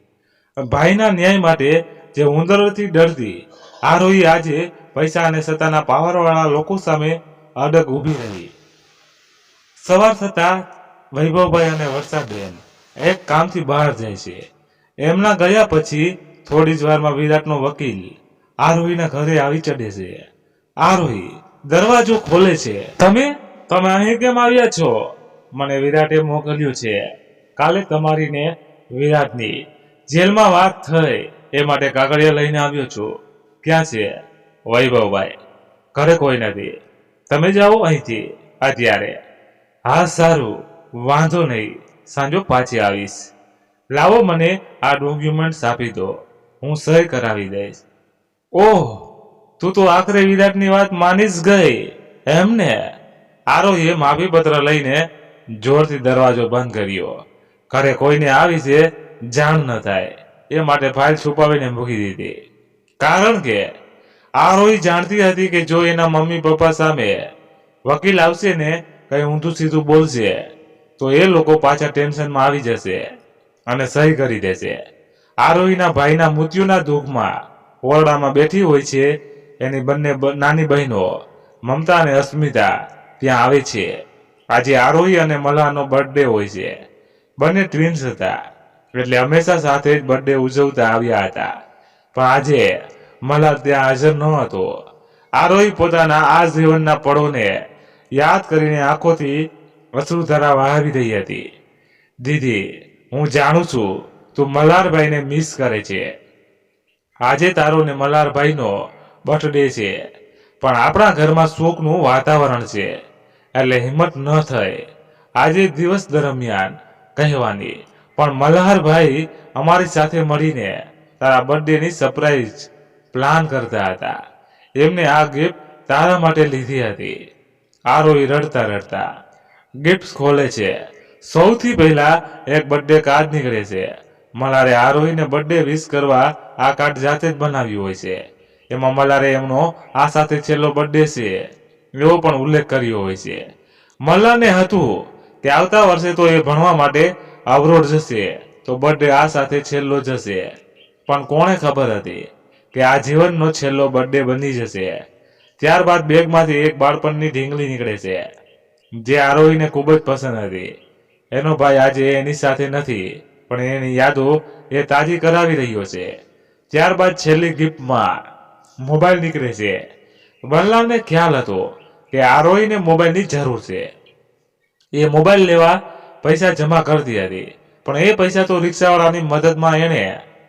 [SPEAKER 1] ભાઈના ન્યાય માટે જે ઉંદરથી ડરતી આરોહી આજે પૈસા અને સત્તાના પાવરવાળા લોકો સામે અડગ ઊભી રહી. સવાર થતા વૈભવભાઈ અને વર્ષાબેન એક કામથી બહાર જાય છે. એમના ગયા પછી થોડી જ વારમાં વિરાટનો વકીલ આરોહીના ઘરે આવી ચડે છે. આરોહી દરવાજો ખોલે છે. તમે અહીં કેમ આવ્યા છો? મને વિરાટે મોકલ્યું છે. કાલે તમારી ને વિરાટની જેલમાં વાત થઈ એ માટે કાગળિયા લઈને આવ્યો છું. ક્યાં છે? વૈભવભાઈ: ઘરે કોઈ નથી, તમે જાઓ અહીંથી અત્યારે. હા સારું, વાંધો નહીં, સાંજો પાછી આવીશ. લાવો મને આ ડોક્યુમેન્ટ્સ આપી દો, હું સહી કરાવી દઈશ. ઓહ, તું તો આખરે વિરાટની વાત માની જ ગઈ એમને? આરોહીએ માફી પત્ર લઈને જોરથી દરવાજો બંધ કર્યો. ઘરે કોઈને આ વિશે જાણ ન થાય એ માટે ફાઇલ છુપાવીને મૂકી દીધી. કારણ કે આરોહી જાણતી હતી કે જો એના મમ્મી પપ્પા સામે વકીલ આવશે ને કઈ ઊંધું સીધું બોલશે તો એ લોકો પાછા ટેન્શનમાં આવી જશે અને સહી કરી દેશે. આરોહીના ભાઈના મૃત્યુના દુઃખમાં ઓરડામાં બેઠી હોય છે એની બંને નાની બહેનો મમતા અને અસ્મિતા ત્યાં આવે છે. આજે આરોહી અને મલ્હારનો બર્થડે હોય છે. બંને ટ્વિન્સ હતા એટલે હંમેશા સાથે જ બર્થડે ઉજવતા આવ્યા હતા. પણ આજે મલ્હાર ત્યાં હાજર ન હતો. આરોહી પોતાના આ જીવનના પળોને યાદ કરીને આંખોથી અશ્રુધારા વહાવી રહી હતી. દીદી, હું જાણું છું તું મલ્હારભાઈને મિસ કરે છે. આજે તારો ને મલ્હારભાઈનો બર્થડે છે, પણ આપણા ઘરમાં શોકનું વાતાવરણ છે એટલે હિંમત ન થઈ આજે દિવસ દરમિયાન કહેવાની. પણ મલ્હારભાઈ અમારી સાથે મળીને તારા બર્થડેની સરપ્રાઈઝ પ્લાન કરતા હતા. એમને આ ગિફ્ટ તારા માટે લીધી હતી. આરોહી રડતા રડતા ગિફ્ટ ખોલે છે. સૌથી પહેલા એક બર્થડે કાર્ડ નીકળે છે. મલ્હારે આરોહીને બર્થડે વિશ કરવા આ કાર્ડ જાતે જ બનાવ્યું હોય છે. એમાં મલ્હારે એમનો આ સાથે છેલ્લો બર્થડે છે એવો પણ ઉલ્લેખ કર્યો હોય છે. મલ્હારને હતું કે આવતા વર્ષે તો એ ભણવા માટે અવરોડ જશે તો બર્થડે આ સાથે છેલ્લો જશે. પણ કોણે ખબર હતી કે આ જીવનનો છેલ્લો બર્થડે બની જશે. ત્યારબાદ બેગમાંથી એક બાળપણની ઢીંગલી નીકળે છે જે આરોહીને ખૂબ જ પસંદ હતી. એનો ભાઈ આજે એની સાથે નથી પણ એની યાદો એ તાજી કરાવી રહ્યો છે. ત્યારબાદ છેલ્લી ગિફ્ટમાં મોબાઈલ નીકળે છે. મલ્હારને ખ્યાલ હતો કે આરોહીને મોબાઈલની જરૂર છે. એ મોબાઈલ લેવા પૈસા જમા કરતી હતી પણ એ પૈસા તો રિક્ષાવાળાની મદદમાં એણે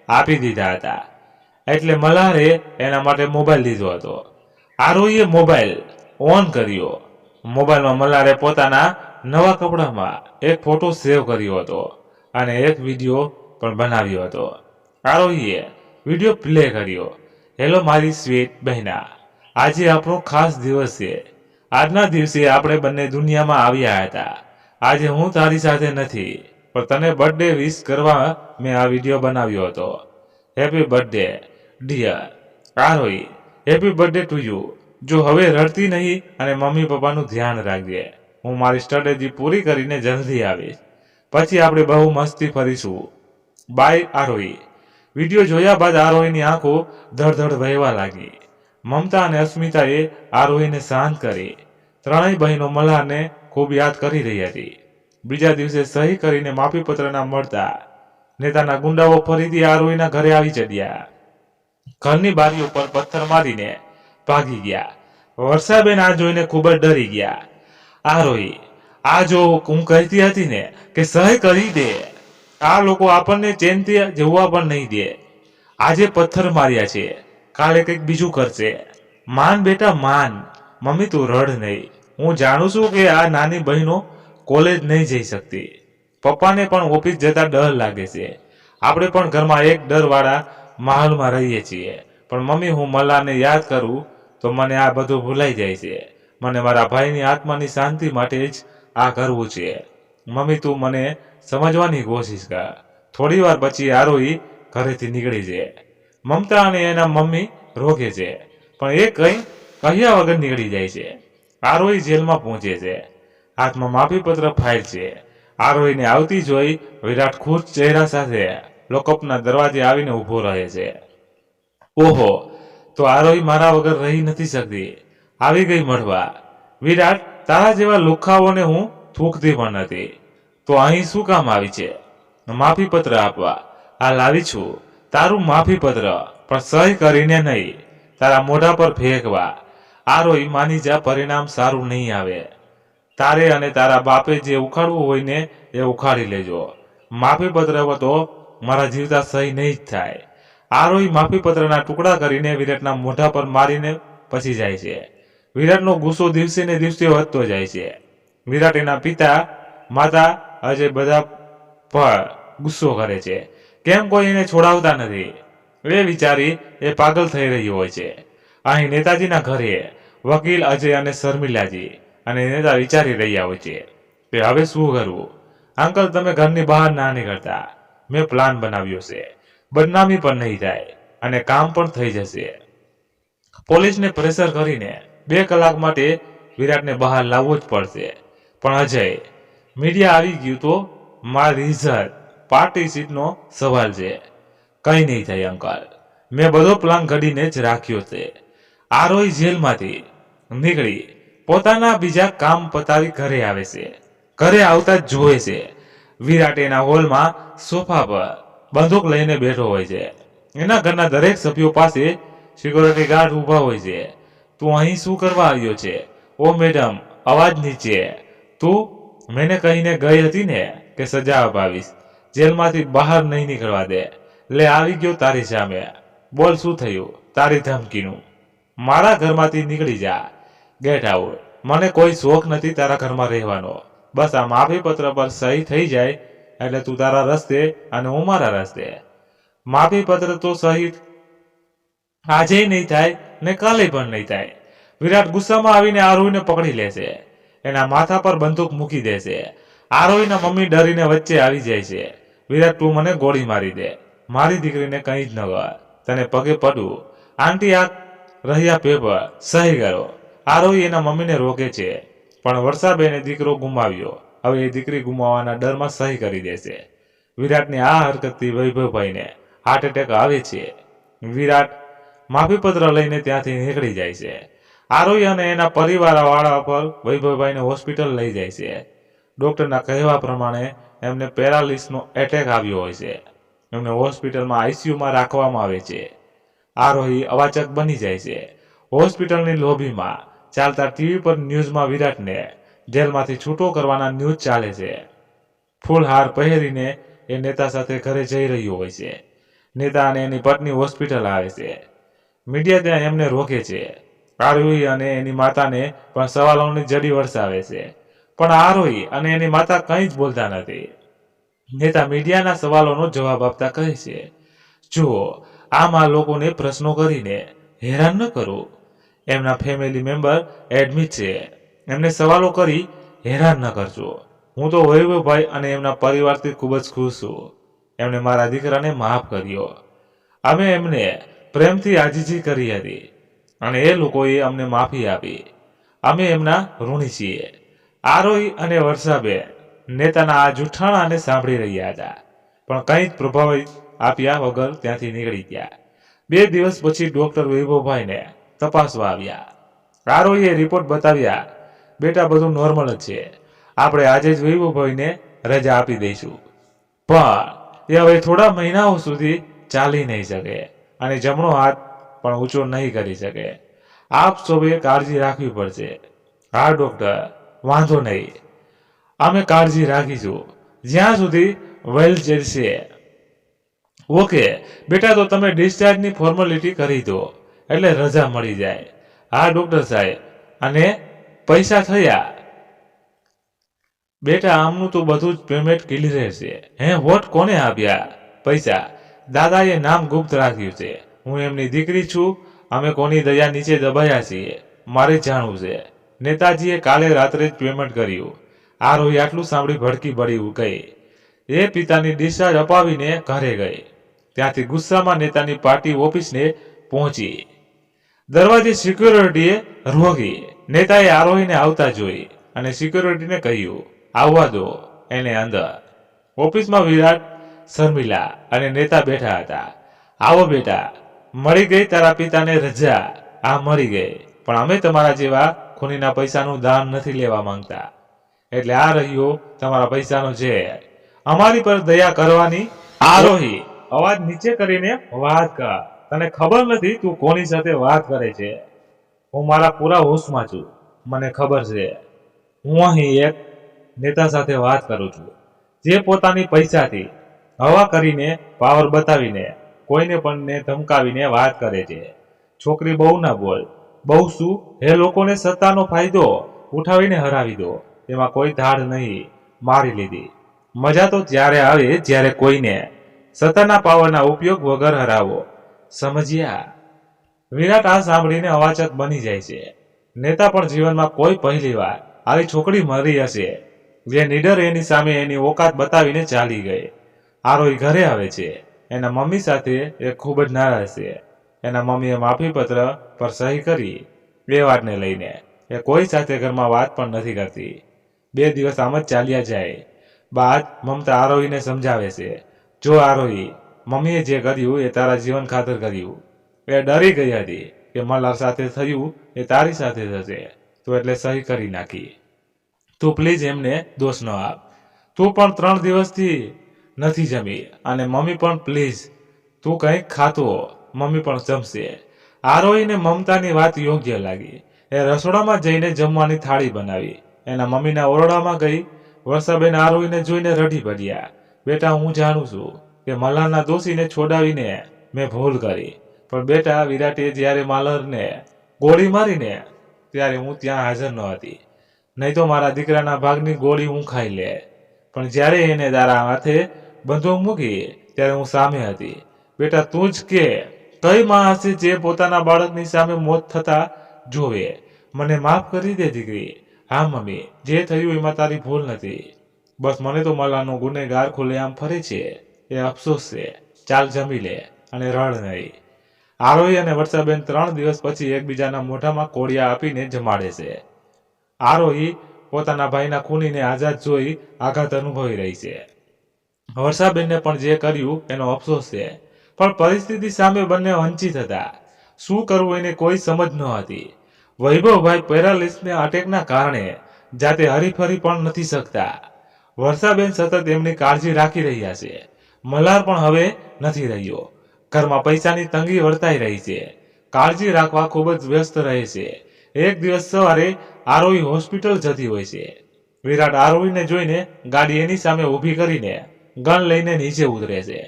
[SPEAKER 1] આપી દીધા હતા એટલે મલ્હારે એના માટે મોબાઈલ લીધો હતો. આરોહીએ મોબાઈલ ઓન કર્યો. મોબાઈલમાં મલ્હારે પોતાના નવા કપડામાં એક ફોટો સેવ કર્યો હતો અને એક વિડીયો પણ બનાવ્યો હતો. આરોહીએ વિડીયો પ્લે કર્યો. હેલો મારી સ્વીટ બહેના, આજે આપણો ખાસ દિવસ છે. આજના દિવસે આપણે બંને દુનિયામાં આવ્યા હતા. આજે હું તારી સાથે નથી પણ તને બર્થડે વિશ કરવા મેં આ વિડીયો બનાવ્યો હતો. Happy birthday dear Aarohi. Happy birthday to you. જો હવે રડતી નહીં અને મમ્મી પપ્પાનું ધ્યાન રાખજે. હું મારી સ્ટ્રેટેજી પૂરી કરીને જલ્દી આવીશ. પછી આપણે બહુ મસ્તી ફરીશું. By Aarohi. વિડીયો જોયા બાદ આરોહીની આંખો ધડધડ વહેવા લાગી. મમતા અને અસ્મિતાએ આરોહીને શાંત કરી. ત્રણેય બહેનો મલ્હારને ખૂબ યાદ કરી રહી હતી. બીજા દિવસે સહી કરીને માફીપત્રના મળતા નેતાના ગુંડાઓ ફરીથી આરોહીના ઘરે આવી ચડ્યા. ઘરની બારી ઉપર પથ્થર મારીને ભાગી ગયા. વર્ષાબેન આ જોઈને ખૂબ જ ડરી ગયા. આરોહી, આ જો હું કહેતી હતી ને કે સહી કરી દે, આ લોકો આપણને ચેનથી જવા પણ નહીં દે. આજે પથ્થર માર્યા છે, કાલે કંઈક બીજું કરશે. માન બેટા માન. મમ્મી તું રડ નહીં. હું જાણું છું કે આ નાની બહેનો કોલેજ નહીં જઈ શકતી. પપ્પાને પણ ઓફિસ જતા ડર લાગે છે. આપણે પણ ઘરમાં એક ડરવાળા માહોલમાં રહીએ છીએ. પણ મમ્મી હું મલ્હારને યાદ કરું તો મને આ બધું ભૂલાઈ જાય છે. મને મારા ભાઈની આત્માની શાંતિ માટે જ આ કરવું છે. મમ્મી તું મને સમજવાની કોશિશ કર. થોડી વાર પછી આરોહી ઘરેથી નીકળી છે. મમતા અને એના મમ્મી રોકે છે પણ એ કંઈ કહ્યા વગર નીકળી જાય છે. આરોહી જેલમાં પહોંચે છે. હાથમાં માફીપત્ર ફાઇલ છે. આરોહીને આવતી જોઈ વિરાટ ખુશ ચહેરા સાથે લોકઅપના દરવાજે આવીને ઊભો રહે છે. ઓહો, તો આરોહી મારા વગર રહી નથી શકતી. આવી ગઈ મળવા. વિરાટ, તારા જેવા લુખાઓને હું થૂકતી પણ નથી. તો અહીં શું કામ આવી છે? માફીપત્ર આપવા. આ લાવી છું તારું માફીપત્ર, પણ સહી કરીને નહીં, તારા મોઢા પર ફેંકવા. આરોહી માની જા, પરિણામ સારું નહીં આવે. તારે અને તારા બાપે જે ઉખાડવું હોય ને એ ઉખાડી લેજો. માફીપત્ર તો મારા જીવતા સહી નહીં જ થાય. આરોહી માફી પત્રના ટુકડા કરીને વિરાટના મોઢા પર મારીને પછી જાય છે. વિરાટનો ગુસ્સો દિવસે ને દિવસે વધતો જાય છે. વિરાટ એના પિતા માતા અજય બધા પર ગુસ્સો કરે છે. કેમ કોઈ એને છોડાવતા નથી એ વિચારી એ પાગલ થઈ રહ્યો હોય છે. અહીં નેતાજીના ઘરે વકીલ અજય અને શર્મિલાજી અને નેતા વિચારી રહ્યા હોય છે કે હવે શું કરવું. અંકલ, તમે ઘરની બહાર ના નીકળતા. મેં પ્લાન બનાવ્યો છે. બદનામી પણ નહીં થાય અને કામ પણ થઈ જશે. પોલીસને પ્રેશર કરીને 2 કલાક માટે વિરાટને બહાર લાવવો જ પડશે. પણ અજય, મીડિયા આવી ગયું તો મારી ઇજ્જત, પાર્ટી સીટનો સવાલ છે. કંઈ નહીં થાય અંકલ, મેં બધો પ્લાન ઘડીને જ રાખ્યો છે. આરોહી જેલમાંથી નીકળી પોતાના બીજા કામ પતાવી ઘરે આવે છે. ઘરે આવતા જ જોવે છે વિરાટ એના હોલમાં સોફા પર બંદૂક લઈને બેઠો હોય છે. એના ઘરના દરેક સભ્યો પાસે સિક્યોરિટી ગાર્ડ ઊભા હોય છે. તું અહીં શું કરવા આવ્યો છે? ઓ મેડમ, અવાજ નીચે. તું મેને કહીને ગઈ હતી ને કે સજા અપાવીશ, જેલમાંથી બહાર નહીં નીકળવા દે. લે આવી ગયો તારી સામે. બોલ, શું થયું તારી ધમકીનું? મારા ઘરમાંથી નીકળી જા. Get out. મને કોઈ શોખ નથી તારા ઘરમાં રહેવાનો. બસ આ માફી પત્ર પર સહી થઈ જાય એટલે તું તારા રસ્તે અને હું મારા રસ્તે. માફી પત્ર તો સહી આજે નહીં થાય ને કાલે પણ નહીં થાય. વિરાટ ગુસ્સામાં આવીને આરોહીને પકડી લેશે. એના માથા પર બંદૂક મૂકી દેશે. આરોહીના મમ્મી ડરીને વચ્ચે આવી જાય છે. વિરાટ, તું મને ગોળી મારી દે, મારી દીકરીને કંઈ જ ન કર, તને પગે પડું. આંટી, આ રહ્યા પેપર, સહી કરો. આરોહી એના મમ્મીને રોકે છે, પણ વર્ષાબેને દીકરો ગુમાવ્યો. હવે એ દીકરી ગુમાવવાના ડરમાં સહી કરી દેશે. વિરાટની આ હરકતથી વૈભવભાઈને હાર્ટ એટેક આવે છે. વિરાટ માફીપત્ર લઈને ત્યાંથી નીકળી જાય છે. આરોહી અને એના પરિવારવાળા પર વૈભવભાઈને હોસ્પિટલ લઈ જાય છે. ડોક્ટરના કહેવા પ્રમાણે એમને પેરાલિસનો એટેક આવ્યો હોય છે. એમને હોસ્પિટલમાં આઈસીયુમાં રાખવામાં આવે છે. આરોહી અવાચક બની જાય છે. હોસ્પિટલની લોબીમાં ચાલતા ટીવી પર ન્યૂઝમાં વિરાટને જેલમાંથી છૂટો કરવાના ન્યૂઝ ચાલે છે. ફૂલહાર પહેરીને એ નેતા સાથે ઘરે જઈ રહ્યો હોય છે. નેતા અને એની પત્ની હોસ્પિટલ આવે છે. મીડિયા ત્યાં એમને રોકે છે. આરોહી અને એની માતાને પણ સવાલોની જડી વરસાવે છે, પણ આરોહી અને એની માતા કંઈ જ બોલતા નથી. નેતા મીડિયાના સવાલોનો જવાબ આપતા કહે છે, જુઓ, આમ આ લોકોને પ્રશ્નો કરીને હેરાન ન કરો. એમના ફેમિલી મેમ્બર એડમિટ છે, એમને સવાલો કરી હેરાન ન કરજો. હું તો વૈભવભાઈ અને એમના પરિવારથી ખૂબ જ ખુશ છું. એમણે મારા દીકરાને માફ કર્યો. અમે એમને પ્રેમથી આજીજી કરી હતી અને એ લોકોએ અમને માફી આપી. અમે એમના ઋણી છીએ. આરોહી અને વર્ષાબેન નેતાના આ જૂઠાણાને સાંભળી રહ્યા હતા, પણ કંઈ જ પ્રભાવિત આપ્યા વગર ત્યાંથી નીકળી ગયા. 2 દિવસ પછી ડોક્ટર વૈભવભાઈને તપાસવા આવ્યા. આરોહીએ રિપોર્ટ બતાવ્યા. બેટા, બધું નોર્મલ જ છે. આપણે આજે જ વૈભવભાઈને રજા આપી દઈશું, પણ એ હવે થોડા મહિનાઓ સુધી ચાલી નહીં શકે અને જમણો હાથ પણ ઊંચો નહીં કરી શકે. આપ સૌએ કાળજી રાખવી પડશે. હા ડોક્ટર, વાંધો નહીં, અમે કાળજી રાખીશું જ્યાં સુધી વેલ જશે. ઓકે બેટા, તો તમે ડિસ્ચાર્જની ફોર્માલિટી કરી દો એટલે રજા મળી જાય. હા ડોક્ટર સાહેબ, અને પૈસા થયા? બેટા, આમનું તો બધું જ પેમેન્ટ ક્લિયર છે. હે વોટ કોને આપ્યા પૈસા? દાદાએ નામ ગુપ્ત રાખ્યું છે. હું એમની દીકરી છું. અમે કોની દયા નીચે દબાયા છીએ મારે જાણવું છે. નેતાજીએ કાલે રાત્રે જ પેમેન્ટ કર્યું. આરોહી આટલું સાંભળી ભડકી બળી ગઈ. એ પિતાની ડિસ્ચાર્જ અપાવીને ઘરે ગઈ. ત્યાંથી ગુસ્સામાં નેતાની પાર્ટી ઓફિસને પહોંચી. દરવાજે સિક્યોરિટીએ રોકી. નેતાએ આરોહીને આવતા જોઈ અને સિક્યોરિટીને કહ્યું, આવવા દો એને અંદર. ઓફિસમાં વિરાટ, શર્મિલા અને નેતા બેઠા હતા. આવો બેટા, મળી ગઈ તારા પિતાને રજા. આ મળી ગઈ, પણ અમે તમારા જેવા ખૂનીના પૈસાનું દાન નથી લેવા માંગતા. એટલે આ રહ્યો તમારા પૈસાનો ઝેર. અમારી પર દયા કરવાની. આરોહી, અવાજ નીચે કરીને વાત કર. તને ખબર નથી તું કોની સાથે વાત કરે છે? હું મારા પૂરા હોશમાં છું. મને ખબર છે હું અહીં એક નેતા સાથે વાત કરું છું, જે પોતાની પૈસાથી હવા કરીને, પાવર બતાવીને કોઈને પણ ને ધમકાવીને વાત કરે છે. છોકરી બહુ ના બોલ, બહુ શું, હે લોકોને સત્તાનો ફાયદો ઉઠાવીને હરાવી દો, એમાં કોઈ ધાડ નહીં, મારી લીધી. મજા તો ત્યારે આવે જ્યારે કોઈને સત્તાના પાવરના ઉપયોગ વગર હરાવો. સમજ્યા? વિરાટ આ સાંભળીને અવાચક બની જાય છે. નેતા પણ જીવનમાં કોઈ પહેલી વાર આવી છોકરી મળી હશે જે નીડર એની સામે એની ઓકાત બતાવીને ચાલી ગઈ. આરોહી ઘરે આવે છે. એના મમ્મી સાથે એ ખૂબ જ નારાજ છે. એના મમ્મીએ માફીપત્ર પર સહી કરી એ વાતને લઈને એ કોઈ સાથે ઘરમાં વાત પણ નથી કરતી. 2 દિવસ આમ જ ચાલ્યા જાય. બાદ મમતા આરોહીને સમજાવે છે, જો આરોહી, મમ્મીએ જે કર્યું એ તારા જીવન ખાતર કર્યું. એ ડરી ગઈ હતી કે મલ્હાર સાથે થયું એ તારી સાથે થશે, તો એટલે સહી કરી નાખી. તું પ્લીઝ એમને દોષ ન આપ. તું પણ 3 દિવસથી નથી જમી અને મમ્મી પણ પ્લીઝ તું કંઈક ખાતો, મમ્મી પણ જમશે. આરોહીને મમતાની વાત યોગ્ય લાગી. એ રસોડામાં જઈને જમવાની થાળી બનાવી. એના મમ્મીના ઓરડામાં ગઈ. વર્ષાબેન આરોહીને જોઈને રડી પડ્યા. બેટા, હું જાણું છું કે મલ્હારના દોષીને છોડાવીને મેં ભૂલ કરી, પણ બેટા, વિરાટે જ્યારે મલ્હારને ગોળી મારીને ત્યારે હું ત્યાં હાજર ન હતી. નહીં તો મારા દીકરાના ભાગની ગોળી હું ખાઈ લે. પણ જ્યારે એને તારા હાથે બંદૂક મૂકી ત્યારે હું સામે હતી. બેટા, તું જ કે કઈ માં હશે જે પોતાના બાળકની સામે મોત થતા જોવે? મને માફ કરી દે દીકરી. હા મમ્મી, જે થયું એમાં તારી ભૂલ નથી. બસ મને તો મલ્હારનો ગુનેગાર ખુલ્લેઆમ ફરે છે એ અફસોસ છે. ચાલ જમી લે અને રડ નહીં. આરોહી અને વર્ષાબેન 3 દિવસ પછી એકબીજાના મોઢામાં કોળિયા આપીને જમાડે છે. આરોહી પોતાના ભાઈના ખૂનીને આઝાદ જોઈ આઘાત અનુભવી રહી છે. વર્ષાબેનને પણ જે કર્યું એનો અફસોસ છે, પણ પરિસ્થિતિ સામે બંને વંચિત હતા. શું કરવું એને કોઈ સમજ ન હતી. વૈભવભાઈ પેરાલિસને અટેકના કારણે જાતે હરીફરી પણ નથી શકતા. વર્ષાબેન સતત એમની કાળજી રાખી રહ્યા છે. મલ્હાર પણ હવે નથી રહ્યો. ઘરમાં પૈસાની તંગી વર્તાઈ રહી છે. કાળજી રાખવા ખૂબ જ વ્યસ્ત રહે છે. એક દિવસ સવારે આરોહી હોસ્પિટલ જતી હોય છે. વિરાટ આરોહીને જોઈને ગાડી એની સામે ઊભી કરીને ગન લઈને નીચે ઉતરે છે.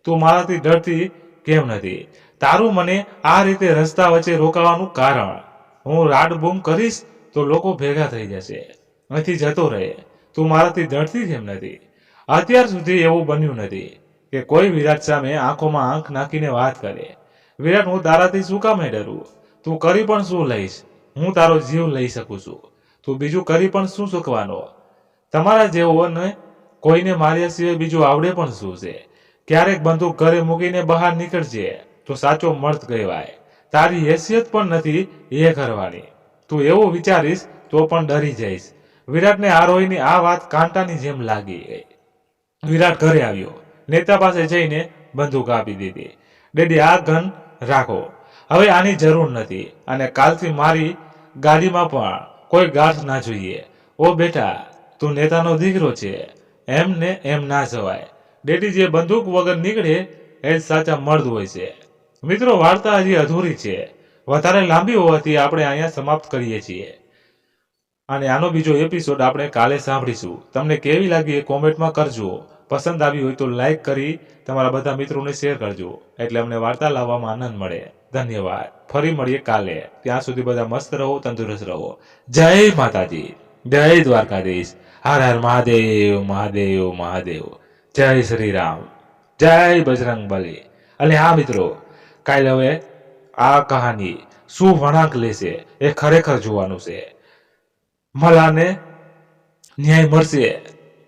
[SPEAKER 1] તું મારાથી ડરતી કેમ નથી? તારું મને આ રીતે રસ્તા વચ્ચે રોકાવાનું કારણ? હું રાડ બૂમ કરીશ તો લોકો ભેગા થઈ જશે. અહીંથી જતો રહે. તું મારાથી ડરતી કેમ નથી? અત્યાર સુધી એવું બન્યું નથી કે કોઈ વિરાટ સામે આંખોમાં આંખ નાખીને વાત કરે. વિરાટ, હું તારાથી શું કામે ડરું? તું કરી પણ શું લઈશ? હું તારો જીવ લઈ શકું છું. તું બીજું કરી પણ શું શકવાનો? તમારા જેવોને કોઈને માર્યા સિવાય બીજું આવડે પણ શું છે? ક્યારેક બંદૂક ઘરે મૂકીને બહાર નીકળજે તો સાચો મર્દ કહેવાય. તારી હેસિયત પણ નથી એ કરવાની. તું એવું વિચારીશ તો પણ ડરી જઈશ. વિરાટને આરોહીની આ વાત કાંટાની જેમ લાગી ગઈ. વિરાટ ઘરે આવ્યો. નેતા પાસે જઈને બંદૂક આપી દીધી. ડેડી, આ ગન રાખો. હવે આની જરૂર નથી અને કાલથી મારી ગાડીમાં પણ કોઈ ગાંઠ ના જોઈએ. ઓ બેટા, તું નેતાનો દીકરો છે, એમને એમ ના જવાય. ડેડી, જે બંદૂક વગર નીકળે એ જ સાચા મર્દ હોય છે. મિત્રો, વાર્તા હજી અધૂરી છે. વધારે લાંબી હોવાથી આપણે અહીંયા સમાપ્ત કરીએ છીએ અને આનો બીજો એપિસોડ આપણે કાલે સાંભળીશું. તમને કેવી લાગી એ કોમેન્ટમાં કરજો. પસંદ આવી હોય તો લાઈક કરી તમારા બધા મિત્રોને શેર કરજો, એટલે અમને વાર્તા લાવવામાં આનંદ મળે. ધન્યવાદ. ફરી મળીએ કાલે. ત્યાં સુધી બધા મસ્ત રહો, તંદુરસ્ત રહો. જય માતાજી, જય દ્વારકાધીશ. હર હર મહાદેવ, મહાદેવ, મહાદેવ. જય શ્રી રામ, જય બજરંગ બલી. અને હા મિત્રો, કાલે હવે આ કહાની શું વળાંક લેશે એ ખરેખર જોવાનું છે. મલ્હારને ન્યાય મળશે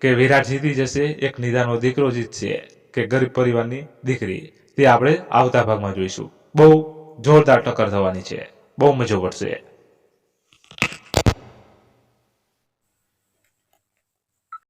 [SPEAKER 1] કે વિરાટ જીતી જશે, એક નિદાનો દીકરો જીતશે કે ગરીબ પરિવારની દીકરી, તે આપણે આવતા ભાગમાં જોઈશું. બહુ જોરદાર ટક્કર થવાની છે. બહુ મજો પડશે.